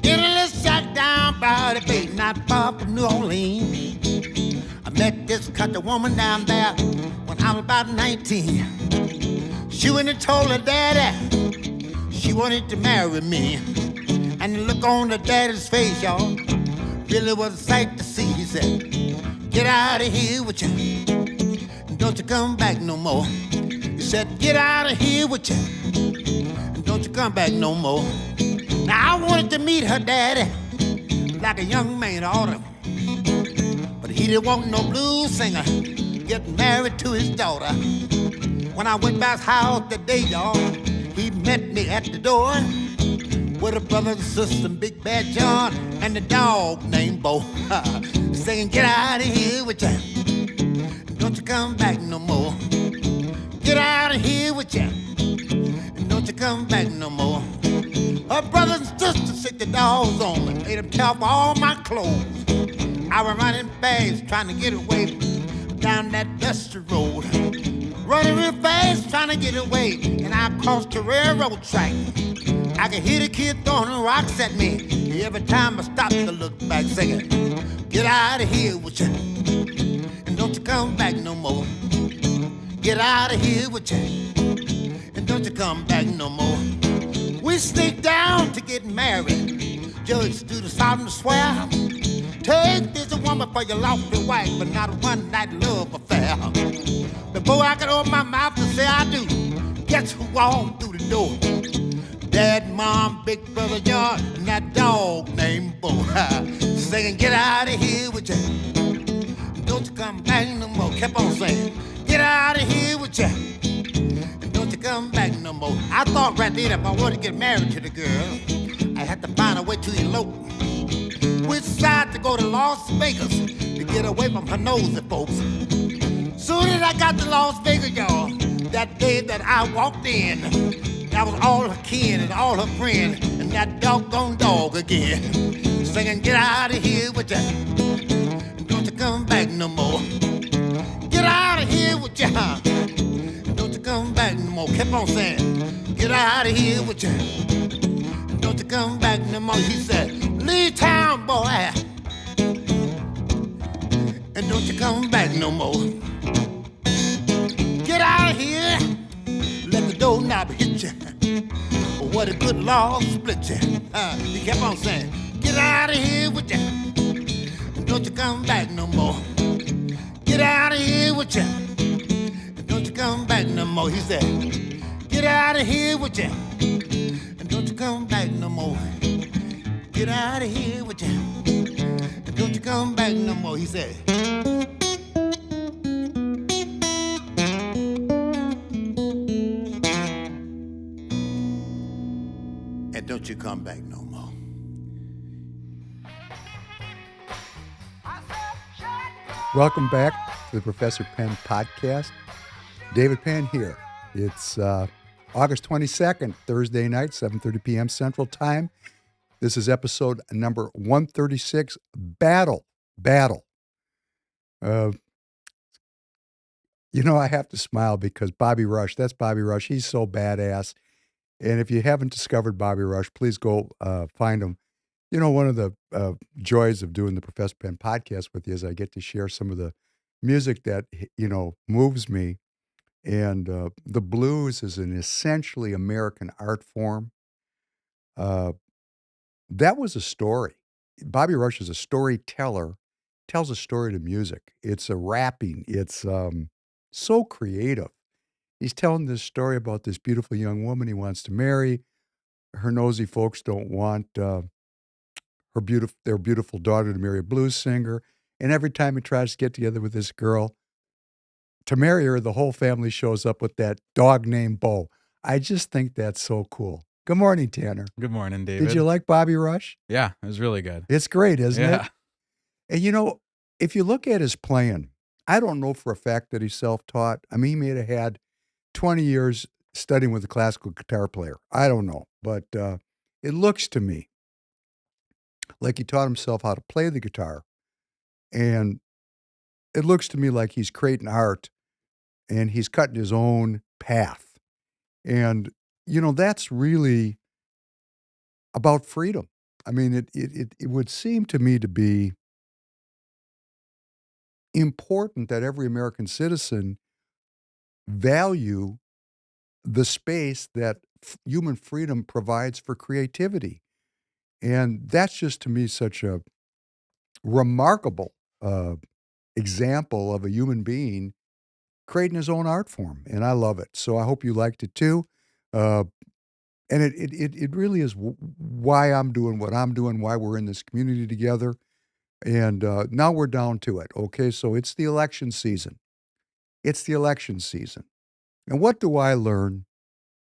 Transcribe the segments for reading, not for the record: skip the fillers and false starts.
In a little shack down by the bay, not far from New Orleans. I met this country woman down there when I was about 19. She went and told her daddy she wanted to marry me. And the look on the daddy's face, y'all, really was a sight to see. He said, get out of here with you, and don't you come back no more. He said, get out of here with you, and don't you come back no more. Now I wanted to meet her daddy like a young man ought to, but he didn't want no blues singer getting married to his daughter. When I went by his house that day, y'all, he met me at the door with a brother and sister, Big Bad John, and the dog named Bo, saying, get out of here with you, don't you come back no more. Get out of here with you, and don't you come back no more. Her brothers and sisters sick the dogs on me, made them tear off all my clothes. I was running fast, trying to get away down that dusty road. Running real fast, trying to get away, and I crossed the railroad track. I could hear the kid throwing rocks at me every time I stopped to look back, singing, get out of here with you, and don't you come back no more. Get out of here with you, and don't you come back no more. We sneaked down to get married. Judge stood aside and swear, take this woman for your lawful wife, but not a one-night love affair. Before I could open my mouth to say I do, guess who walked through the door? Dad, Mom, Big Brother John, and that dog named Bo, singing, get out of here with you, don't you come back no more. Kept on saying, get out of here with you, and don't you come back no more. I thought right then if I wanted to get married to the girl, I had to find a way to elope. We decided to go to Las Vegas to get away from her nosy folks. Soon as I got to Las Vegas, y'all, that day that I walked in, that was all her kin and all her friends, and that doggone dog again, singing, get out of here with ya, and don't you come back no more. Get out of here with ya, and don't you come back no more. Kept on saying, get out of here with ya, and don't you come back no more. He said, leave town, boy, and don't you come back no more. Get out of here, let the doorknob hit you. What a good law split you. He kept on saying, get out of here with you, and don't you come back no more. Get out of here with you, and don't you come back no more. He said, get out of here with you, and don't you come back no more. Get out of here with you, and don't you come back no more. He said, and don't you come back no more. Welcome back to the Professor Penn podcast. David Penn here. It's August 22nd, Thursday night, 7:30 p.m. Central Time. This is episode number 136, Battle. I have to smile because Bobby Rush, that's Bobby Rush. He's so badass. And if you haven't discovered Bobby Rush, please go find him. You know, one of the joys of doing the Professor Penn podcast with you is I get to share some of the music that, moves me. And the blues is an essentially American art form. That was a story. Bobby Rush is a storyteller, tells a story to music. It's a rapping. It's so creative. He's telling this story about this beautiful young woman he wants to marry. Her nosy folks don't want their beautiful daughter to marry a blues singer. And every time he tries to get together with this girl to marry her, the whole family shows up with that dog named Bo. I just think that's so cool. Good morning, Tanner. Good morning, David. Did you like Bobby Rush? Yeah, it was really good. It's great, isn't it? Yeah. And if you look at his playing, I don't know for a fact that he's self-taught. I mean, he may have had 20 years studying with a classical guitar player. I don't know. But it looks to me like he taught himself how to play the guitar. And it looks to me like he's creating art and he's cutting his own path. And, that's really about freedom. I mean, it would seem to me to be important that every American citizen value the space that human freedom provides for creativity. And that's just to me such a remarkable example of a human being creating his own art form. And I love it. So I hope you liked it too. Uh, and it really is why I'm doing what I'm doing, why we're in this community together. And now we're down to it. Okay. So it's the election season. It's the election season. And what do I learn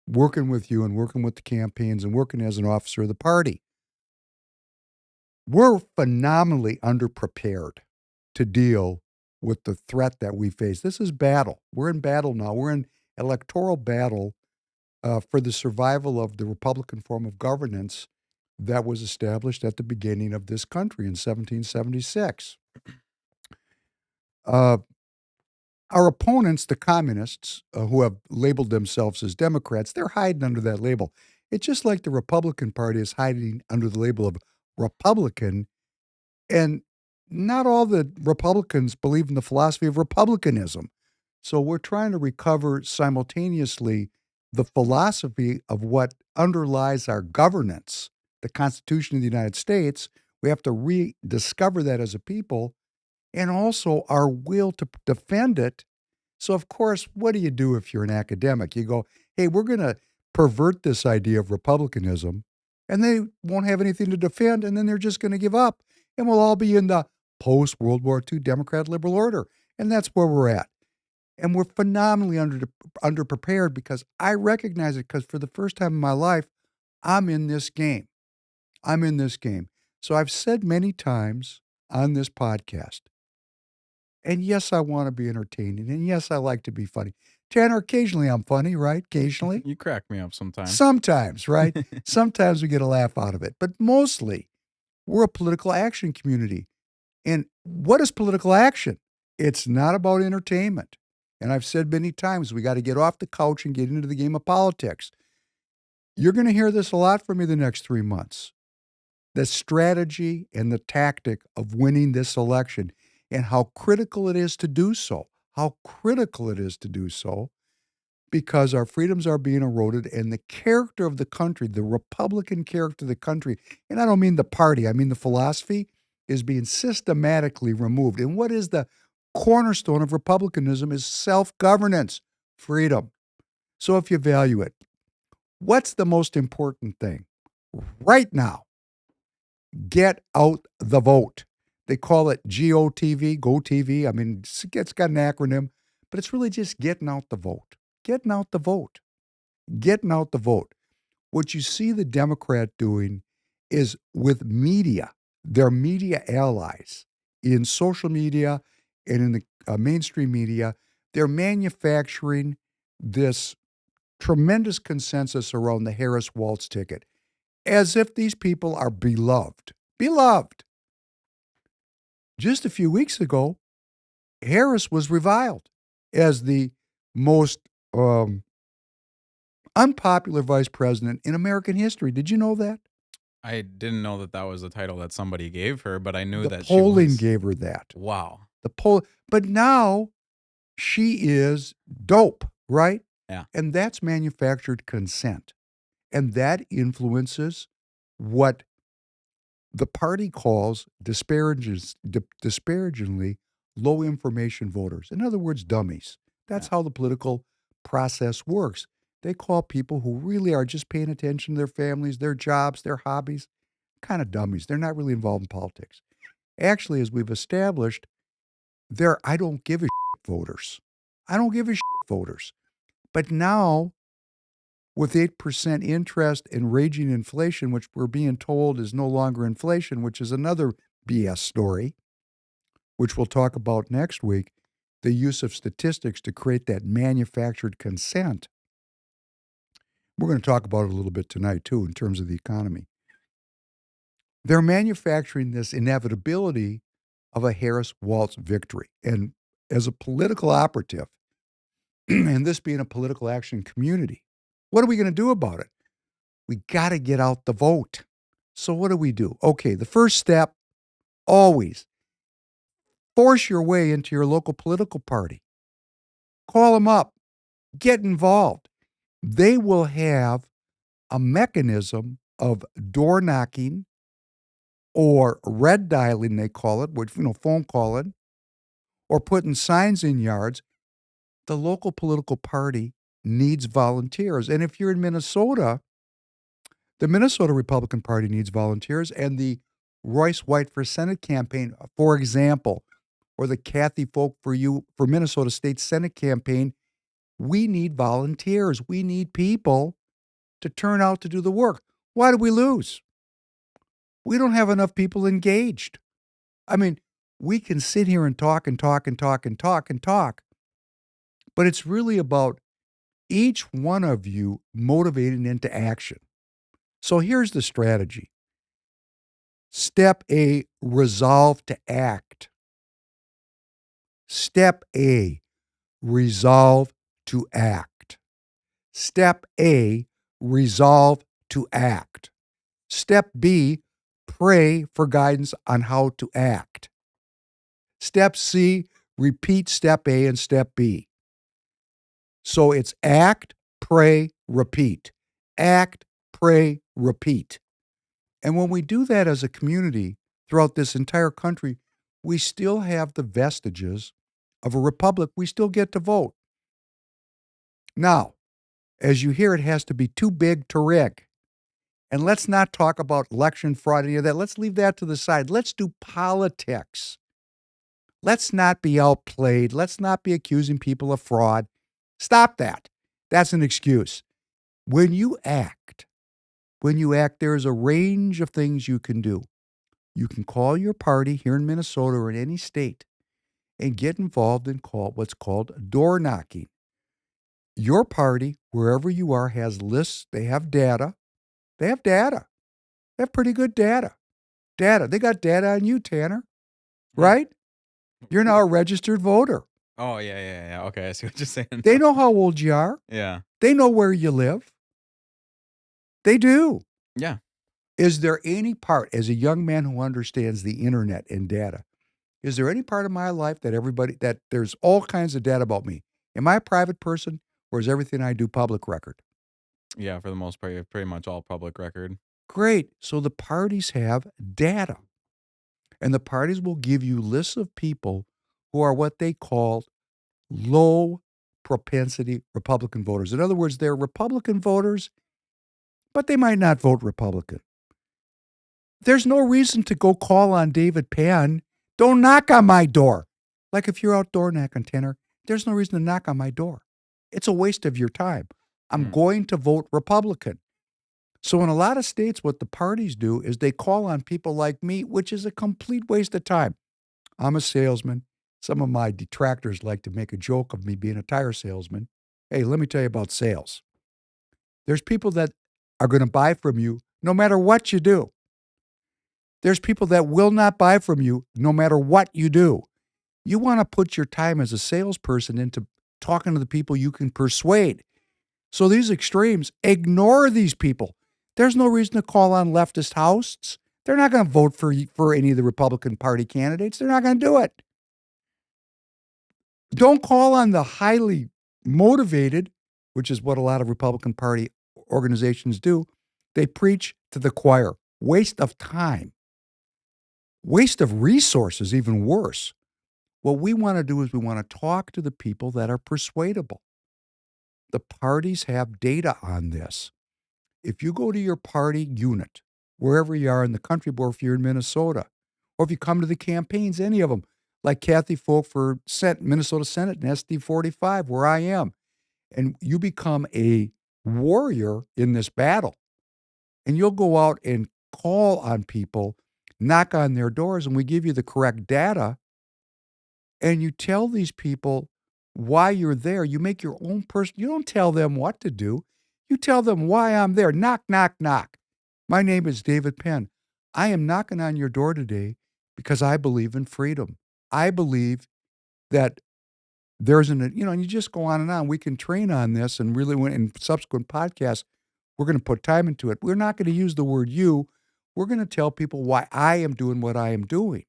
working with you and working with the campaigns and working as an officer of the party? We're phenomenally underprepared to deal with the threat that we face. This is battle. We're in battle now. We're in electoral battle for the survival of the Republican form of governance that was established at the beginning of this country in 1776. Uh, our opponents, the communists, who have labeled themselves as Democrats, they're hiding under that label. It's just like the Republican Party is hiding under the label of Republican. And not all the Republicans believe in the philosophy of republicanism. So we're trying to recover simultaneously the philosophy of what underlies our governance, the Constitution of the United States. We have to rediscover that as a people and also our will to defend it. So, of course, what do you do if you're an academic? You go, hey, we're going to pervert this idea of republicanism, and they won't have anything to defend, and then they're just going to give up, and we'll all be in the post-World War II Democrat liberal order. And that's where we're at. And we're phenomenally underprepared because I recognize it because for the first time in my life, I'm in this game. I'm in this game. So I've said many times on this podcast, and yes, I want to be entertaining. And yes, I like to be funny. Tanner, occasionally I'm funny, right? Occasionally. You crack me up sometimes. Sometimes, right? Sometimes we get a laugh out of it. But mostly, we're a political action community. And what is political action? It's not about entertainment. And I've said many times, we got to get off the couch and get into the game of politics. You're going to hear this a lot from me the next 3 months. The strategy and the tactic of winning this election and how critical it is to do so. How critical it is to do so because our freedoms are being eroded and the character of the country, the Republican character of the country, and I don't mean the party, I mean the philosophy, is being systematically removed. And what is the cornerstone of republicanism is self-governance, freedom. So if you value it, what's the most important thing? Right now, get out the vote. They call it GOTV, GoTV. I mean, it's got an acronym, but it's really just getting out the vote. Getting out the vote. Getting out the vote. What you see the Democrat doing is with media, their media allies in social media and in the mainstream media, they're manufacturing this tremendous consensus around the Harris-Walz ticket as if these people are beloved. Beloved. Just a few weeks ago, Harris was reviled as the most unpopular vice president in American history. Did you know that? I didn't know that that was the title that somebody gave her, but I knew The that polling she was. gave her that. Wow. But now she is dope, right? Yeah. And that's manufactured consent. And that influences what the party calls disparagingly low information voters. In other words, dummies. That's how the political process works. They call people who really are just paying attention to their families, their jobs, their hobbies, kind of dummies. They're not really involved in politics. Actually, as we've established, they're I don't give a shit voters. I don't give a shit voters. But now, with 8% interest and raging inflation, which we're being told is no longer inflation, which is another BS story, which we'll talk about next week, the use of statistics to create that manufactured consent. We're going to talk about it a little bit tonight, too, in terms of the economy. They're manufacturing this inevitability of a Harris-Walz victory. And as a political operative, and this being a political action community, what are we going to do about it? We got to get out the vote. So what do? Okay, the first step, always force your way into your local political party. Call them up. Get involved. They will have a mechanism of door knocking or red dialing, they call it, which, phone calling, or putting signs in yards. The local political party needs volunteers. And if you're in Minnesota, the Minnesota Republican Party needs volunteers, and the Royce White for Senate campaign, for example, or the Kathy Folk for Minnesota State Senate campaign, we need volunteers. We need people to turn out to do the work. Why do we lose? We don't have enough people engaged. I mean, we can sit here and talk and talk and talk and talk and talk, but it's really about each one of you motivating into action. So here's the strategy. Step A, resolve to act. Step A, resolve to act. Step A, resolve to act. Step B, pray for guidance on how to act. Step C, repeat step A and step B. So it's act, pray, repeat. Act, pray, repeat. And when we do that as a community throughout this entire country, we still have the vestiges of a republic. We still get to vote. Now, as you hear, it has to be too big to rig. And let's not talk about election fraud, any of that. Let's leave that to the side. Let's do politics. Let's not be outplayed. Let's not be accusing people of fraud. Stop that. That's an excuse. When you act, there is a range of things you can do. You can call your party here in Minnesota or in any state and get involved in what's called door knocking. Your party, wherever you are, has lists. They have data. They have pretty good data. They got data on you, Tanner. Right? You're now a registered voter. Oh, yeah. Okay, I see what you're saying. They know how old you are. Yeah. They know where you live. They do. Yeah. Is there any part, as a young man who understands the internet and data, is there any part of my life that there's all kinds of data about me? Am I a private person, or is everything I do public record? Yeah, for the most part, you're pretty much all public record. Great. So the parties have data. And the parties will give you lists of people who are what they call low propensity Republican voters. In other words, they're Republican voters, but they might not vote Republican. There's no reason to go call on David Penn. Don't knock on my door. Like if you're outdoor knocking, Tanner, there's no reason to knock on my door. It's a waste of your time. I'm going to vote Republican. So in a lot of states, what the parties do is they call on people like me, which is a complete waste of time. I'm a salesman. Some of my detractors like to make a joke of me being a tire salesman. Hey, let me tell you about sales. There's people that are going to buy from you no matter what you do. There's people that will not buy from you no matter what you do. You want to put your time as a salesperson into talking to the people you can persuade. So these extremes, ignore these people. There's no reason to call on leftist hosts. They're not going to vote for any of the Republican Party candidates. They're not going to do it. Don't call on the highly motivated, which is what a lot of Republican Party organizations do. They preach to the choir. Waste of time. Waste of resources, even worse. What we want to do is we want to talk to the people that are persuadable. The parties have data on this. If you go to your party unit, wherever you are in the country, or if you're in Minnesota, or if you come to the campaigns, any of them, like Kathy Folk for Minnesota Senate and SD45, where I am, and you become a warrior in this battle, and you'll go out and call on people, knock on their doors, and we give you the correct data, and you tell these people why you're there. You make your own person. You don't tell them what to do. You tell them why I'm there. Knock, knock, knock. My name is David Penn. I am knocking on your door today because I believe in freedom. I believe that there's and you just go on and on. We can train on this and really when in subsequent podcasts, we're going to put time into it. We're not going to use the word you. We're going to tell people why I am doing what I am doing.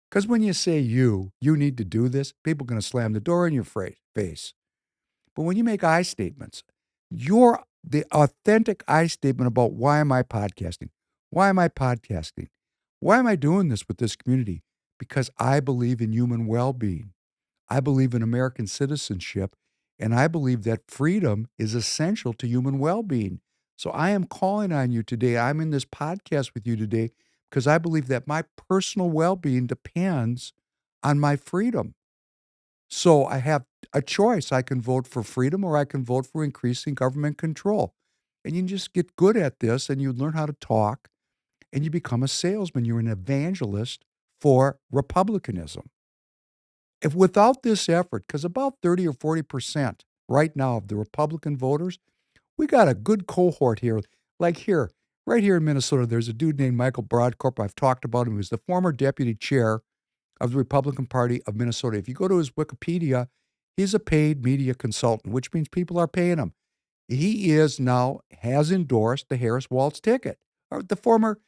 Because when you say you need to do this, people are going to slam the door in your face. But when you make I statements, the authentic I statement about why am I podcasting? Why am I podcasting? Why am I doing this with this community? Because I believe in human well-being. I believe in American citizenship, and I believe that freedom is essential to human well-being. So I am calling on you today. I'm in this podcast with you today because I believe that my personal well-being depends on my freedom. So I have a choice. I can vote for freedom or I can vote for increasing government control. And you just get good at this and you learn how to talk and you become a salesman. You're an evangelist for republicanism. If without this effort, because about 30 or 40% right now of the Republican voters, we got a good cohort here. Like here, right here in Minnesota, there's a dude named Michael Broadcorp. I've talked about him. He was the former deputy chair of the Republican Party of Minnesota. If you go to his Wikipedia, he's a paid media consultant, which means people are paying him. He has endorsed the Harris Waltz ticket, or the former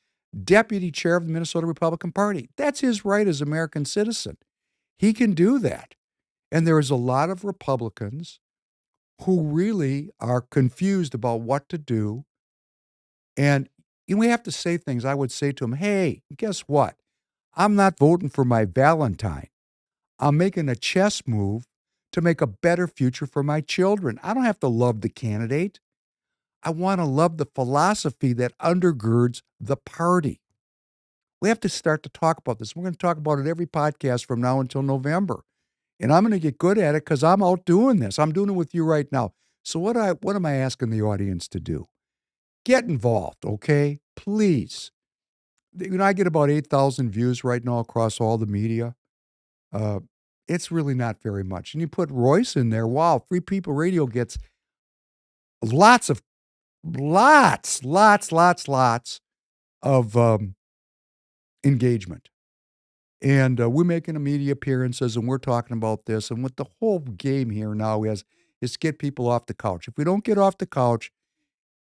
deputy chair of the Minnesota Republican Party. That's his right as an American citizen. He can do that. And there is a lot of Republicans who really are confused about what to do. And we have to say things. I would say to them, hey, guess what? I'm not voting for my Valentine. I'm making a chess move to make a better future for my children. I don't have to love the candidate. I want to love the philosophy that undergirds the party. We have to start to talk about this. We're going to talk about it every podcast from now until November. And I'm going to get good at it because I'm out doing this. I'm doing it with you right now. So what am I asking the audience to do? Get involved, okay? Please. I get about 8,000 views right now across all the media. It's really not very much. And you put Royce in there, wow, Free People Radio gets lots of engagement. And we're making media appearances and we're talking about this. And what the whole game here now is to get people off the couch. If we don't get off the couch,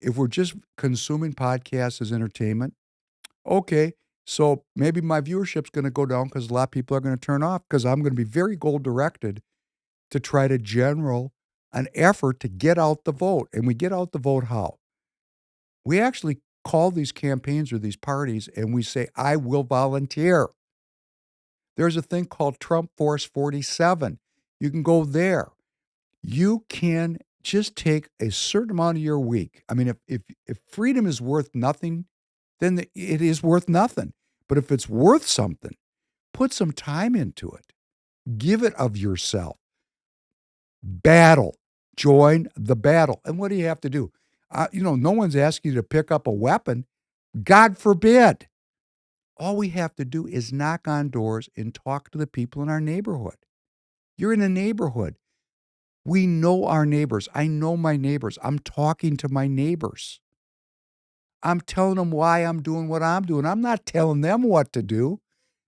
if we're just consuming podcasts as entertainment, okay, so maybe my viewership's going to go down because a lot of people are going to turn off because I'm going to be very goal-directed to try to general an effort to get out the vote. And we get out the vote how? We actually call these campaigns or these parties and we say, I will volunteer. There's a thing called Trump Force 47. You can go there. You can just take a certain amount of your week. I mean, if freedom is worth nothing, then it is worth nothing. But if it's worth something, put some time into it. Give it of yourself. Battle. Join the battle. And what do you have to do? No one's asking you to pick up a weapon. God forbid. All we have to do is knock on doors and talk to the people in our neighborhood. You're in a neighborhood. We know our neighbors. I know my neighbors. I'm talking to my neighbors. I'm telling them why I'm doing what I'm doing. I'm not telling them what to do.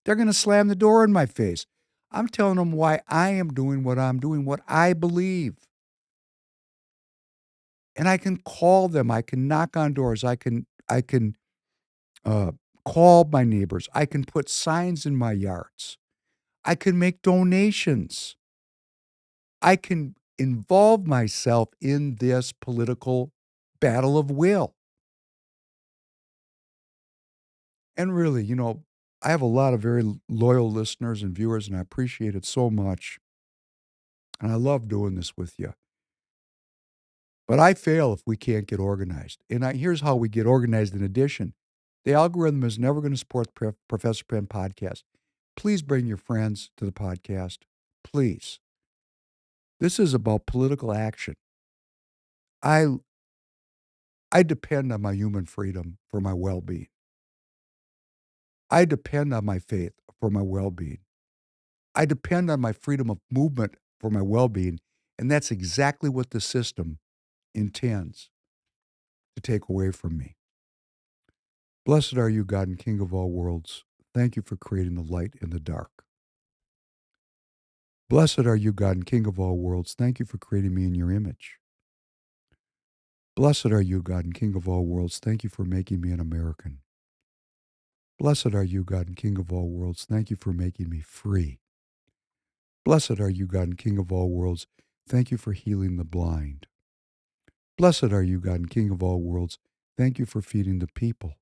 They're going to slam the door in my face. I'm telling them why I am doing what I'm doing, what I believe. And I can call them. I can knock on doors. I can call my neighbors. I can put signs in my yards. I can make donations. I can involve myself in this political battle of will. And really, I have a lot of very loyal listeners and viewers, and I appreciate it so much. And I love doing this with you. But I fail if we can't get organized. And here's how we get organized in addition. The algorithm is never going to support the Professor Penn podcast. Please bring your friends to the podcast. Please. This is about political action. I depend on my human freedom for my well-being. I depend on my faith for my well-being. I depend on my freedom of movement for my well-being, and that's exactly what the system intends to take away from me. Blessed are you, God and King of all worlds. Thank you for creating the light in the dark. Blessed are you, God and King of all worlds. Thank you for creating me in your image. Blessed are you, God and King of all worlds. Thank you for making me an American. Blessed are you, God and King of all worlds. Thank you for making me free. Blessed are you, God and King of all worlds. Thank you for healing the blind. Blessed are you, God and King of all worlds. Thank you for feeding the people.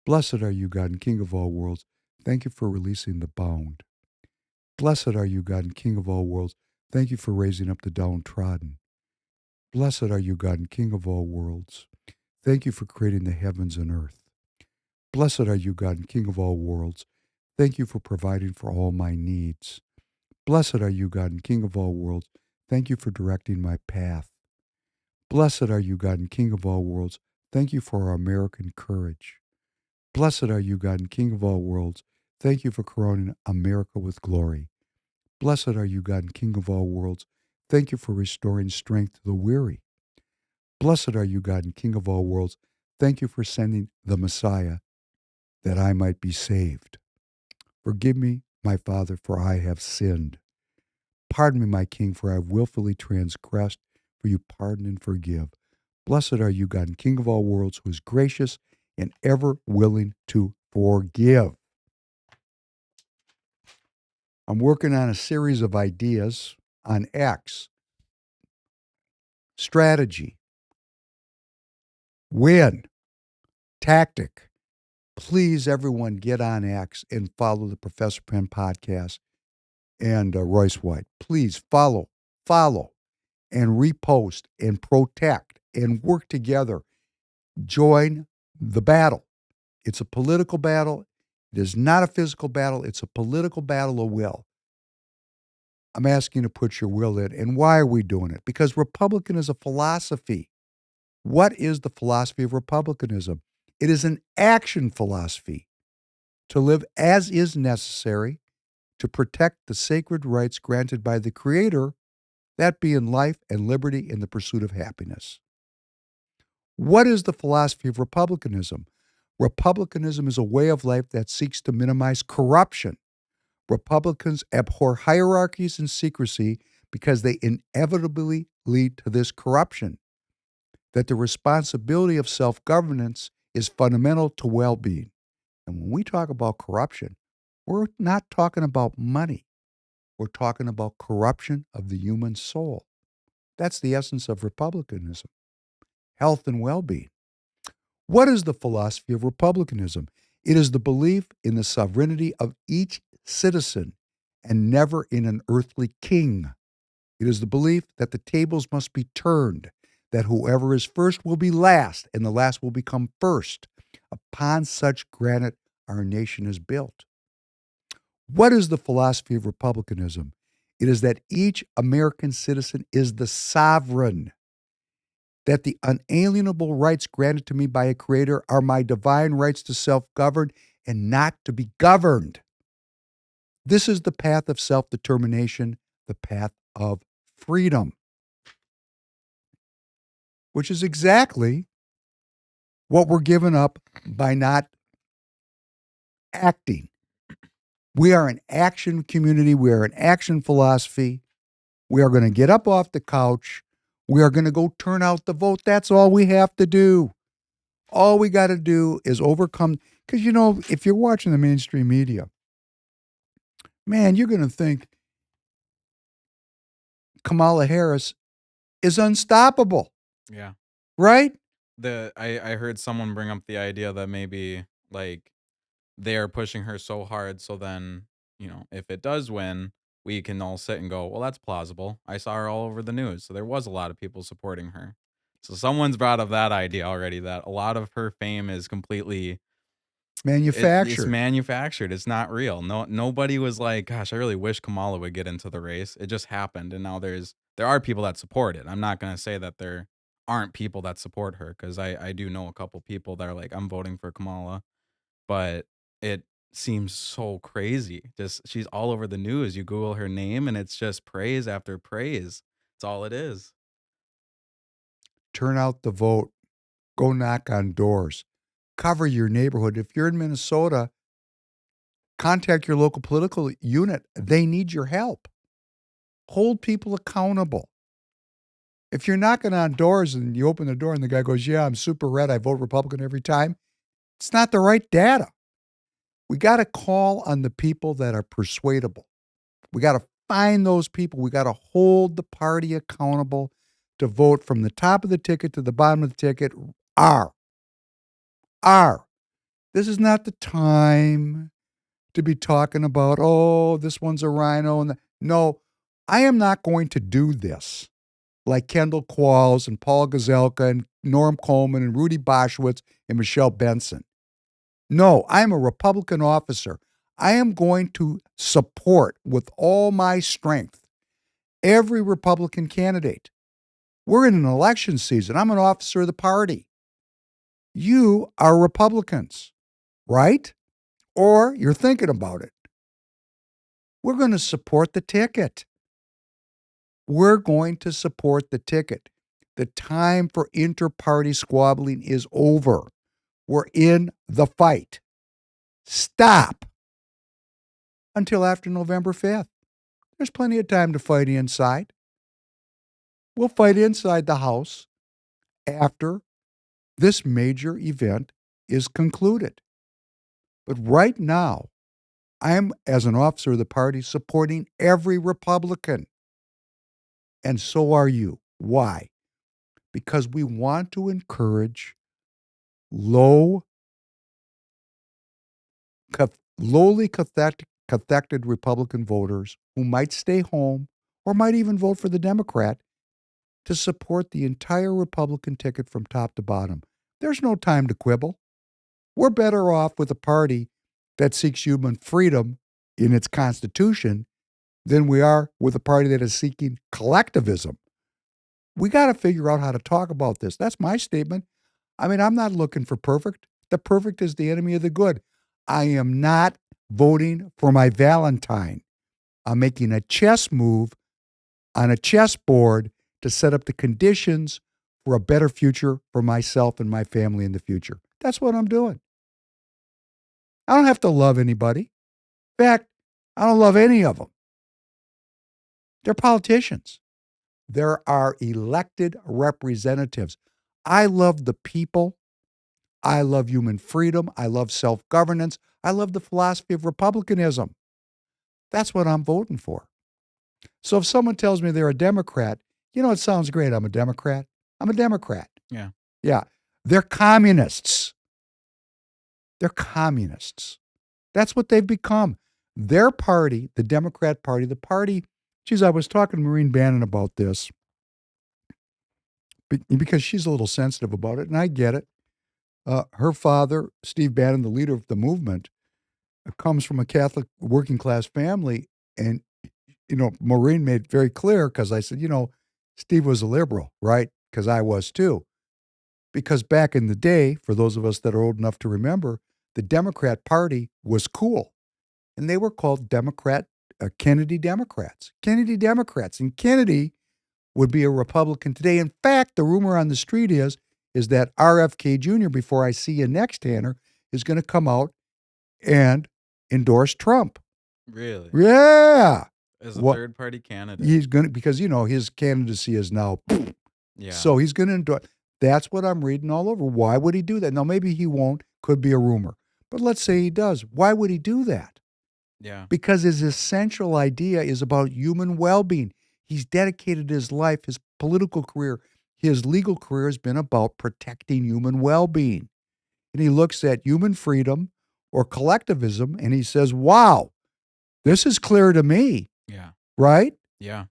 Blessed are you, God and King of all worlds. Thank you for releasing the bound. Blessed are you, God and King of all worlds. Thank you for raising up the downtrodden. Blessed are you, God and King of all worlds. Thank you for creating the heavens and earth. Blessed are you, God and King of all worlds. Thank you for providing for all my needs. Blessed are you, God and King of all worlds. Thank you for directing my path. Blessed are you, God and King of all worlds. Thank you for our American courage. Blessed are you, God and King of all worlds. Thank you for crowning America with glory. Blessed are you, God and King of all worlds. Thank you for restoring strength to the weary. Blessed are you, God and King of all worlds. Thank you for sending the Messiah that I might be saved. Forgive me, my Father, for I have sinned. Pardon me, my King, for I have willfully transgressed, for you pardon and forgive. Blessed are you, God and King of all worlds, who is gracious and ever willing to forgive. I'm working on a series of ideas on X, strategy, win, tactic. Please, everyone, get on X and follow the Professor Penn podcast and Royce White. Please follow, and repost and protect and work together. Join the battle. It's a political battle. It is not a physical battle. It's a political battle of will. I'm asking you to put your will in. And why are we doing it? Because Republican is a philosophy. What is the philosophy of Republicanism? It is an action philosophy to live as is necessary to protect the sacred rights granted by the Creator, that being life and liberty in the pursuit of happiness. What is the philosophy of Republicanism? Republicanism is a way of life that seeks to minimize corruption. Republicans abhor hierarchies and secrecy because they inevitably lead to this corruption. That the responsibility of self-governance is fundamental to well-being. And when we talk about corruption, we're not talking about money. We're talking about corruption of the human soul. That's the essence of republicanism, health and well-being. What is the philosophy of republicanism? It is the belief in the sovereignty of each citizen and never in an earthly king. It is the belief that the tables must be turned, that whoever is first will be last and the last will become first. Upon such granite, our nation is built. What is the philosophy of republicanism? It is that each American citizen is the sovereign, that the unalienable rights granted to me by a creator are my divine rights to self-govern and not to be governed. This is the path of self-determination, the path of freedom, which is exactly what we're giving up by not acting. We are an action community. We are an action philosophy. We are going to get up off the couch. We are going to go turn out the vote. That's all we have to do. All we got to do is overcome. Because, if you're watching the mainstream media, man, you're going to think Kamala Harris is unstoppable, Yeah. right? I heard someone bring up the idea that maybe like they are pushing her so hard, so then, if it does win, we can all sit and go, well, that's plausible. I saw her all over the news. So there was a lot of people supporting her. So someone's brought up that idea already, that a lot of her fame is completely it's Manufactured. manufactured. It's not real. Nobody was like, gosh, I really wish Kamala would get into the race. It just happened. And now there are people that support it. I'm not gonna say that there aren't people that support her, because I do know a couple people that are like, I'm voting for Kamala. But it seems so crazy. Just she's all over the news. You Google her name and it's just praise after praise. It's all it is. Turn out the vote. Go knock on doors. Cover your neighborhood. If you're in Minnesota, Contact your local political unit. They need your help. Hold people accountable. If you're knocking on doors and you open the door and the guy goes, yeah, I'm super red, I vote Republican every time, it's not the right data. We got to call on the people that are persuadable. We got to find those people. We got to hold the party accountable to vote from the top of the ticket to the bottom of the ticket. R. This is not the time to be talking about, oh, this one's a rhino. No, I am not going to do this like Kendall Qualls and Paul Gazelka and Norm Coleman and Rudy Boschwitz and Michelle Benson. No, I'm a Republican officer. I am going to support with all my strength every Republican candidate. We're in an election season. I'm an officer of the party. You are Republicans, right? Or you're thinking about it. We're going to support the ticket. We're going to support the ticket. The time for inter-party squabbling is over. We're in the fight. Stop until after November 5th. There's plenty of time to fight inside. We'll fight inside the House after this major event is concluded. But right now, I'm, as an officer of the party, supporting every Republican. And so are you. Why? Because we want to encourage lowly cathected Republican voters who might stay home or might even vote for the Democrat to support the entire Republican ticket from top to bottom. There's no time to quibble. We're better off with a party that seeks human freedom in its constitution than we are with a party that is seeking collectivism. We got to figure out how to talk about this. That's my statement. I mean, I'm not looking for perfect. The perfect is the enemy of the good. I am not voting for my Valentine. I'm making a chess move on a chessboard to set up the conditions for a better future for myself and my family in the future. That's what I'm doing. I don't have to love anybody. In fact, I don't love any of them. They're politicians. There are elected representatives. I love the people. I love human freedom. I love self-governance. I love the philosophy of republicanism. That's what I'm voting for. So if someone tells me they're a Democrat, you know, it sounds great. I'm a Democrat. I'm a Democrat. Yeah. Yeah. They're communists. They're communists. That's what they've become. Their party, the Democrat Party, the party, geez, I was talking to Maureen Bannon about this because she's a little sensitive about it, and I get it. Her father, Steve Bannon, the leader of the movement, comes from a Catholic working class family. And, you know, Maureen made very clear, because I said, you know, Steve was a liberal, right? Because I was too. Because back in the day, for those of us that are old enough to remember, the Democrat Party was cool. And they were called Kennedy Democrats. Kennedy Democrats. And Kennedy would be a Republican today. In fact, the rumor on the street is that RFK Jr., before I see you next, Tanner, is going to come out and endorse Trump. Really? Yeah. As a third-party candidate. He's going to, because, you know, his candidacy is now, yeah. So he's going to endorse. That's what I'm reading all over. Why would he do that? Now, maybe he won't. Could be a rumor. But let's say he does. Why would he do that? Yeah. Because his essential idea is about human well-being. He's dedicated his life, his political career, his legal career has been about protecting human well-being. And he looks at human freedom or collectivism and he says, wow, this is clear to me. Yeah. Right? Yeah.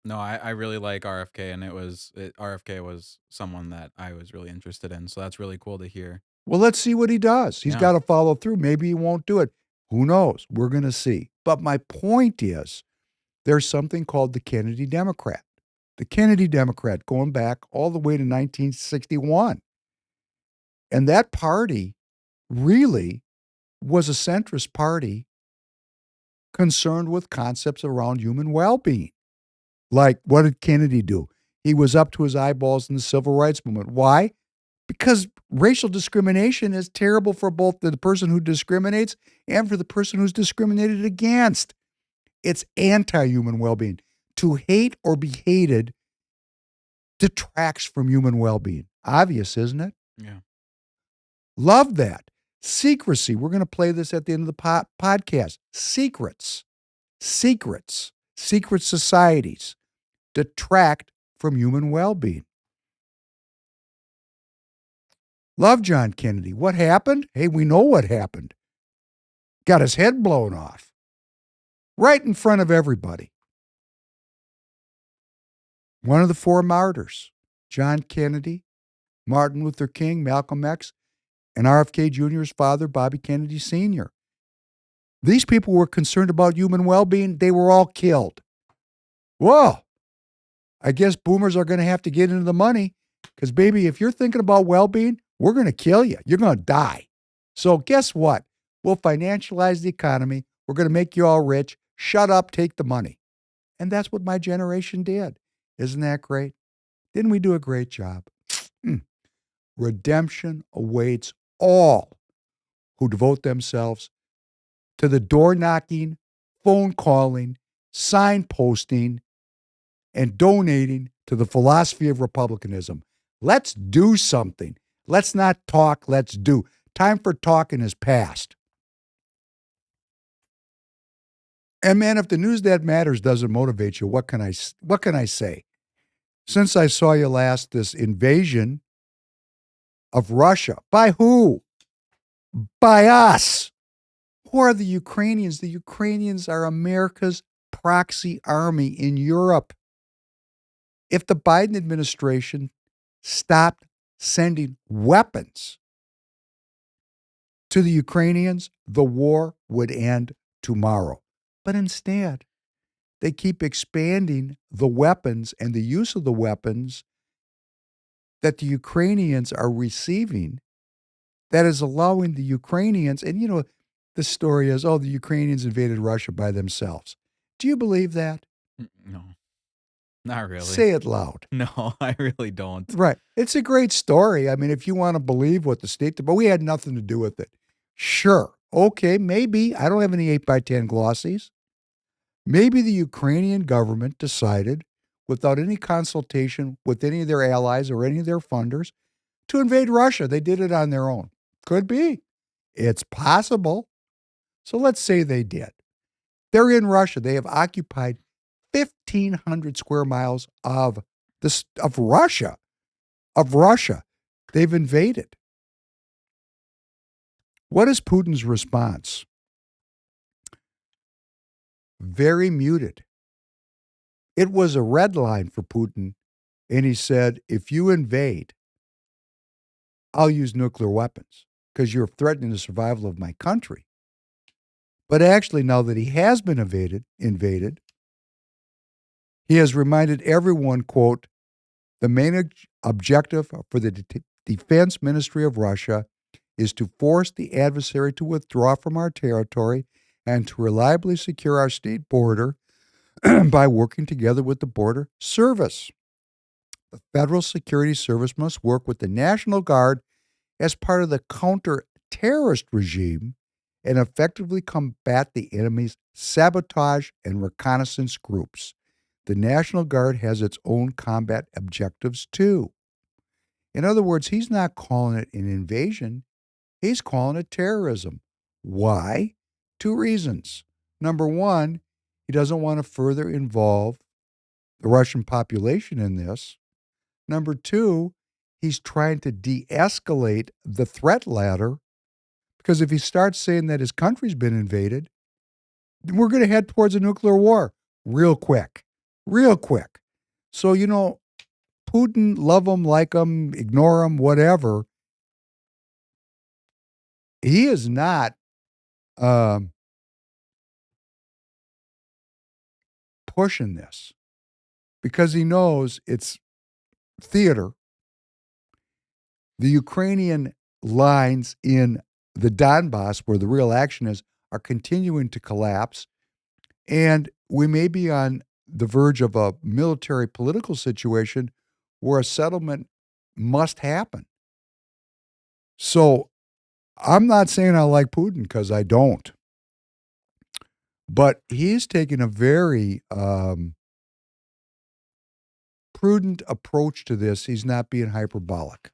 No, I really like RFK, and RFK was someone that I was really interested in. So that's really cool to hear. Well, let's see what he does. He's Yeah. got to follow through. Maybe he won't do it. Who knows? We're going to see. But my point is, there's something called the Kennedy Democrat. The Kennedy Democrat, going back all the way to 1961. And that party really was a centrist party concerned with concepts around human well-being. Like, what did Kennedy do? He was up to his eyeballs in the civil rights movement. Why? Because racial discrimination is terrible for both the person who discriminates and for the person who's discriminated against. It's anti-human well-being. To hate or be hated detracts from human well-being. Obvious, isn't it? Yeah. Love that. Secrecy. We're going to play this at the end of the podcast. Secret societies detract from human well-being. Love John Kennedy. What happened? Hey, we know what happened. Got his head blown off. Right in front of everybody. One of the four martyrs, John Kennedy, Martin Luther King, Malcolm X, and RFK Jr.'s father, Bobby Kennedy Sr. These people were concerned about human well-being. They were all killed. Whoa. I guess boomers are going to have to get into the money because, baby, if you're thinking about well-being, we're going to kill you. You're going to die. So guess what? We'll financialize the economy. We're going to make you all rich. Shut up, take the money. And that's what my generation did. Isn't that great? Didn't we do a great job? Redemption awaits all who devote themselves to the door knocking, phone calling, sign posting, and donating to the philosophy of republicanism. Let's do something. Let's not talk, let's do. Time for talking is past. And man, if the news that matters doesn't motivate you, what can I say? Since I saw you last, this invasion of Russia. By who? By us. Who are the Ukrainians? The Ukrainians are America's proxy army in Europe. If the Biden administration stopped sending weapons to the Ukrainians, the war would end tomorrow. But instead, they keep expanding the weapons and the use of the weapons that the Ukrainians are receiving that is allowing the Ukrainians, and you know, the story is, the Ukrainians invaded Russia by themselves. Do you believe that? No, not really. Say it loud. No, I really don't. Right. It's a great story. I mean, if you want to believe what the state did, but we had nothing to do with it. Sure. Okay, maybe. I don't have any 8x10 glossies. Maybe the Ukrainian government decided, without any consultation with any of their allies or any of their funders, to invade Russia. They did it on their own. Could be. It's possible. So let's say they did. They're in Russia. They have occupied 1,500 square miles of Russia. They've invaded. What is Putin's response? Very muted. It was a red line for Putin, and he said, if you invade, I'll use nuclear weapons because you're threatening the survival of my country. But actually, now that he has been invaded, he has reminded everyone, quote, the main objective for the Defense Ministry of Russia is to force the adversary to withdraw from our territory and to reliably secure our state border by working together with the Border Service. The Federal Security Service must work with the National Guard as part of the counter-terrorist regime and effectively combat the enemy's sabotage and reconnaissance groups. The National Guard has its own combat objectives too. In other words, he's not calling it an invasion. He's calling it terrorism. Why? 2 reasons. Number one, he doesn't want to further involve the Russian population in this. Number two, he's trying to de-escalate the threat ladder, because if he starts saying that his country's been invaded, we're going to head towards a nuclear war real quick. So, you know, Putin, love him, like him, ignore him, whatever, he is not pushing this because he knows it's theater. The Ukrainian lines in the Donbass, where the real action is, are continuing to collapse. And we may be on the verge of a military political situation where a settlement must happen. So I'm not saying I like Putin, because I don't. But he's taken a very prudent approach to this. He's not being hyperbolic.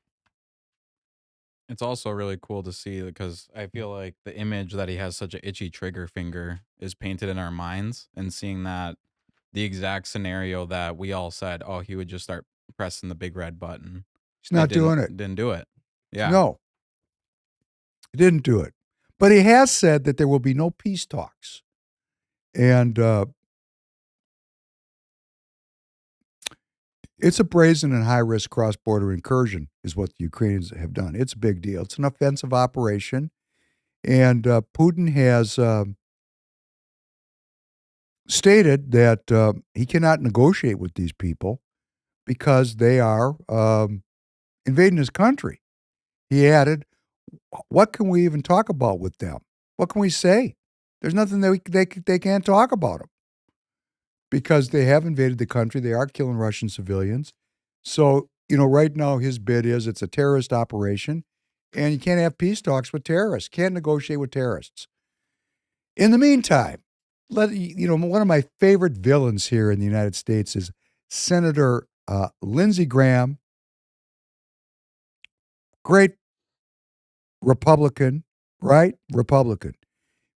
It's also really cool to see because I feel like the image that he has such an itchy trigger finger is painted in our minds, and seeing that the exact scenario that we all said, oh, he would just start pressing the big red button. He's not doing it. Didn't do it. Yeah. No, he didn't do it. But he has said that there will be no peace talks. And it's a brazen and high-risk cross-border incursion is what the Ukrainians have done. It's a big deal. It's an offensive operation. And Putin has stated that he cannot negotiate with these people because they are invading his country. He added, what can we even talk about with them? What can we say? There's nothing that they can't talk about them because they have invaded the country. They are killing Russian civilians. So, right now his bid is it's a terrorist operation, and you can't have peace talks with terrorists, can't negotiate with terrorists. In the meantime, one of my favorite villains here in the United States is Senator Lindsey Graham, great Republican, right? Republican.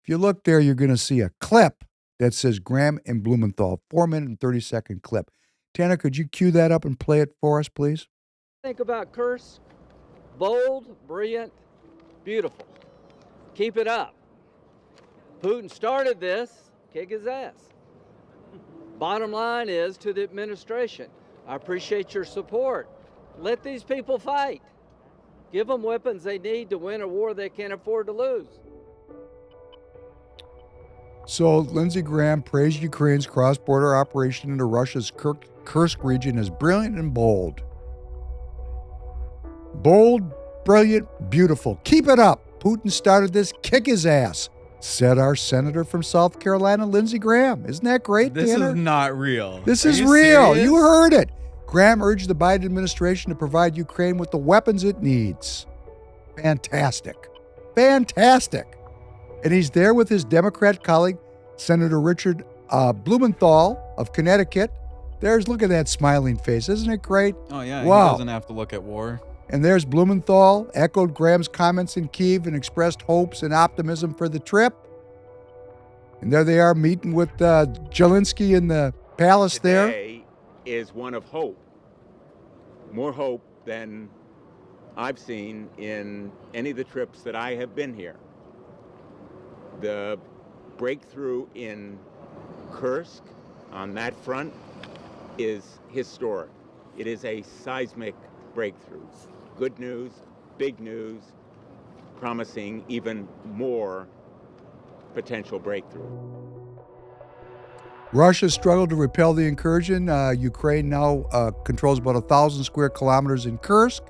If you look there, you're going to see a clip that says Graham and Blumenthal, 4-minute and 30-second clip. Tanner, could you cue that up and play it for us, please? Think about Kursk. Bold, brilliant, beautiful. Keep it up. Putin started this, kick his ass. Bottom line is to the administration, I appreciate your support. Let these people fight. Give them weapons they need to win a war they can't afford to lose. So Lindsey Graham praised Ukraine's cross-border operation into Russia's Kursk region as brilliant and bold. Bold, brilliant, beautiful. Keep it up. Putin started this, kick his ass, said our senator from South Carolina, Lindsey Graham. Isn't that great, This Tanner? is not real. This Are is you real. serious? You heard it. Graham urged the Biden administration to provide Ukraine with the weapons it needs. Fantastic. Fantastic. And he's there with his Democrat colleague, Senator Richard Blumenthal of Connecticut. Look at that smiling face. Isn't it great? Oh, yeah. Wow. He doesn't have to look at war. And there's Blumenthal, echoed Graham's comments in Kyiv and expressed hopes and optimism for the trip. And there they are meeting with Zelensky in the palace there. Today is one of hope. More hope than I've seen in any of the trips that I have been here. The breakthrough in Kursk on that front is historic. It is a seismic breakthrough. Good news, big news, promising even more potential breakthrough. Russia struggled to repel the incursion. Ukraine now controls about 1,000 square kilometers in Kursk.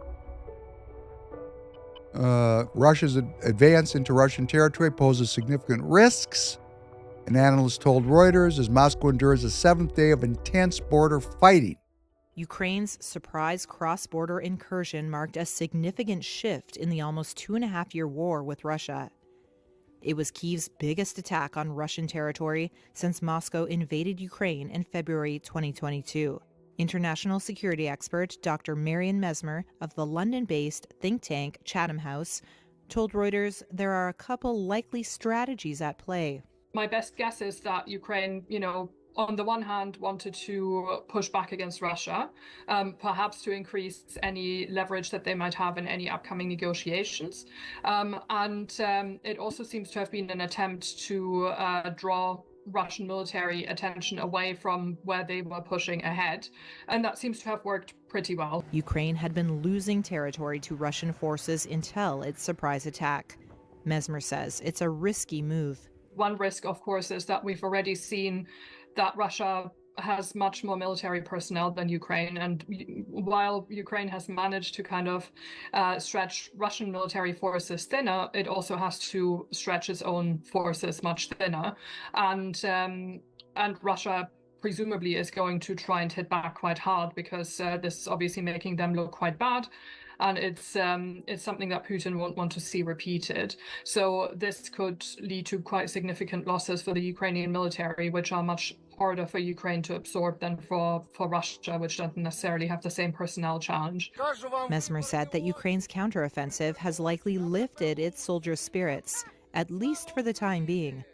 Russia's advance into Russian territory poses significant risks, an analyst told Reuters, as Moscow endures a 7th day of intense border fighting. Ukraine's surprise cross-border incursion marked a significant shift in the almost 2.5-year war with Russia. It was Kyiv's biggest attack on Russian territory since Moscow invaded Ukraine in February 2022. International security expert Dr. Marian Mesmer of the London-based think tank Chatham House told Reuters there are a couple likely strategies at play. My best guess is that Ukraine, on the one hand, wanted to push back against Russia, perhaps to increase any leverage that they might have in any upcoming negotiations. And it also seems to have been an attempt to draw Russian military attention away from where they were pushing ahead. And that seems to have worked pretty well. Ukraine had been losing territory to Russian forces until its surprise attack. Mesmer says it's a risky move. One risk, of course, is that we've already seen that Russia has much more military personnel than Ukraine. And while Ukraine has managed to kind of stretch Russian military forces thinner, it also has to stretch its own forces much thinner. And Russia presumably is going to try and hit back quite hard because this is obviously making them look quite bad. and it's something that Putin won't want to see repeated. So this could lead to quite significant losses for the Ukrainian military, which are much harder for Ukraine to absorb than for Russia, which doesn't necessarily have the same personnel challenge. Mesmer said that Ukraine's counteroffensive has likely lifted its soldiers' spirits, at least for the time being.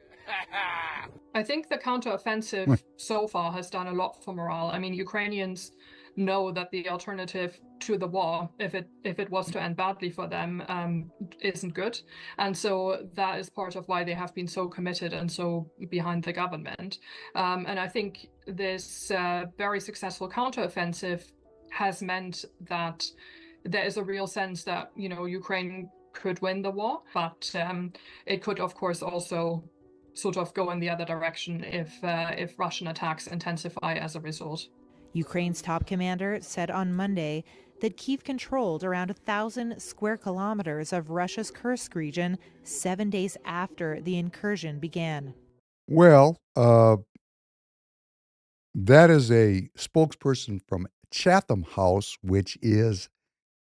I think the counteroffensive so far has done a lot for morale. I mean, Ukrainians know that the alternative to the war, if it was to end badly for them, isn't good, and so that is part of why they have been so committed and so behind the government. And I think this very successful counteroffensive has meant that there is a real sense that Ukraine could win the war, but it could, of course, also sort of go in the other direction if Russian attacks intensify as a result. Ukraine's top commander said on Monday that Kyiv controlled around 1,000 square kilometers of Russia's Kursk region 7 days after the incursion began. Well, that is a spokesperson from Chatham House, which is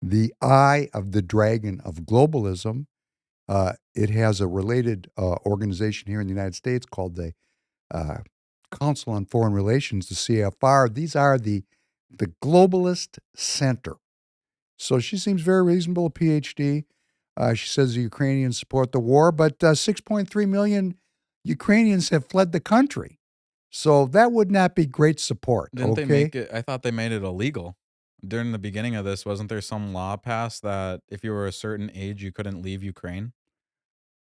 the eye of the dragon of globalism. It has a related organization here in the United States called the Council on Foreign Relations, the CFR. These are the globalist center. So she seems very reasonable, a PhD. She says the Ukrainians support the war, but 6.3 million Ukrainians have fled the country. So that would not be great support. Didn't okay? they make it? I thought they made it illegal. During the beginning of this, wasn't there some law passed that if you were a certain age, you couldn't leave Ukraine?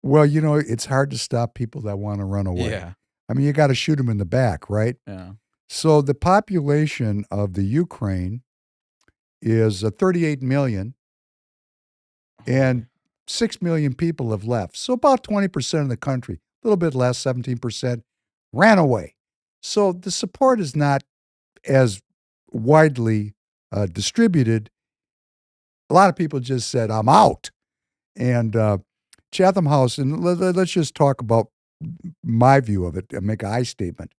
Well, it's hard to stop people that want to run away. Yeah. I mean, you got to shoot them in the back, right? Yeah. So the population of the Ukraine is 38 million, and 6 million people have left. So about 20% of the country, a little bit less, 17%, ran away. So the support is not as widely distributed. A lot of people just said, I'm out. And Chatham House, and let's just talk about my view of it and make an I statement.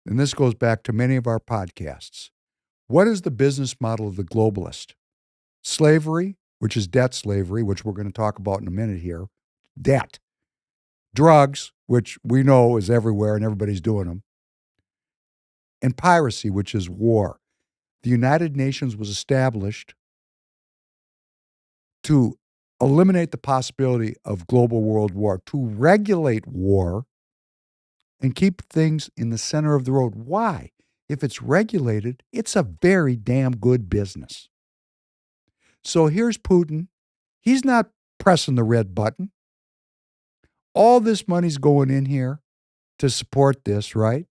And this goes back to many of our podcasts. What is the business model of the globalist? Slavery, which is debt slavery, which we're going to talk about in a minute here. Debt. Drugs, which we know is everywhere and everybody's doing them. And piracy, which is war. The United Nations was established to eliminate the possibility of global world war, to regulate war and keep things in the center of the road. Why? If it's regulated, it's a very damn good business. So here's Putin. He's not pressing the red button. All this money's going in here to support this, right?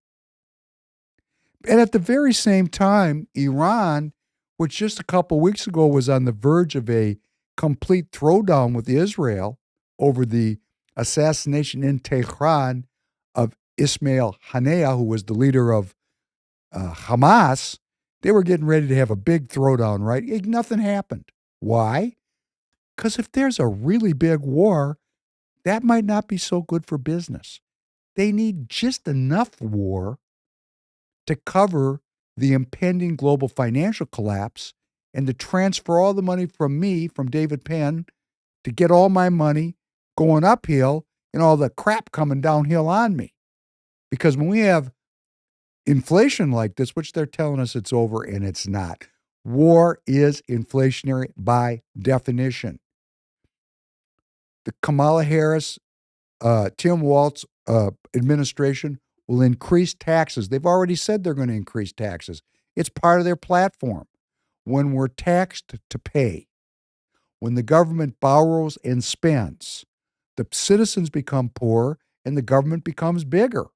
And at the very same time, Iran, which just a couple weeks ago was on the verge of a complete throwdown with Israel over the assassination in Tehran of Ismail Haniyeh, who was the leader of Hamas, they were getting ready to have a big throwdown, right? Nothing happened. Why? Because if there's a really big war, that might not be so good for business. They need just enough war to cover the impending global financial collapse and to transfer all the money from me, from David Penn, to get all my money going uphill and all the crap coming downhill on me. Because when we have inflation like this, which they're telling us it's over and it's not, war is inflationary by definition. The Kamala Harris, Tim Walz administration will increase taxes. They've already said they're going to increase taxes. It's part of their platform. When we're taxed to pay, when the government borrows and spends, the citizens become poor and the government becomes bigger.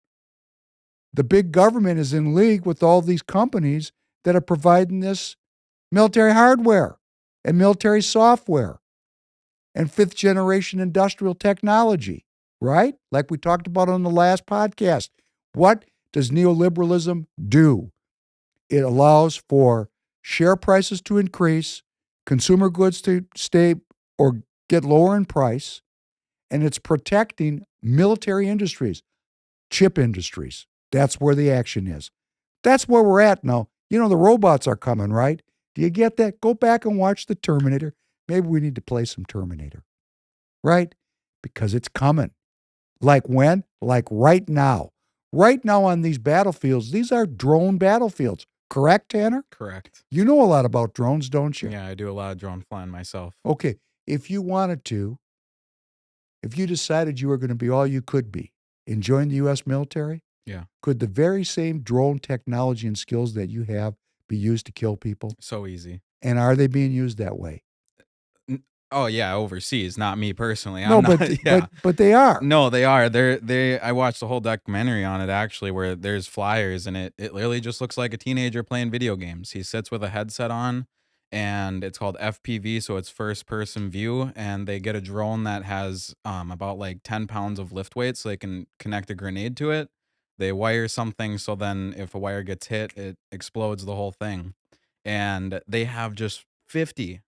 The big government is in league with all these companies that are providing this military hardware and military software and fifth generation industrial technology, right? Like we talked about on the last podcast. What does neoliberalism do? It allows for share prices to increase, consumer goods to stay or get lower in price, and it's protecting military industries, chip industries. That's where the action is. That's where we're at now. The robots are coming, right? Do you get that? Go back and watch The Terminator. maybe we need to play some Terminator, right? Because it's coming. Like when? Like right now. Right now on these battlefields, these are drone battlefields. Correct, Tanner? Correct. You know a lot about drones, don't you? Yeah, I do a lot of drone flying myself. Okay. If you wanted to, if you decided you were going to be all you could be and join the U.S. military, Yeah. could the very same drone technology and skills that you have be used to kill people? So easy. And are they being used that way? Oh yeah, overseas, not me personally. No, I'm not. but Yeah. but they are. No, they are. I watched the whole documentary on it actually, where there's flyers and it literally just looks like a teenager playing video games. He sits with a headset on, and it's called FPV, so it's first person view. And they get a drone that has about like 10 pounds of lift weight, so they can connect a grenade to it. They wire something so then if a wire gets hit, it explodes the whole thing. And they have just 50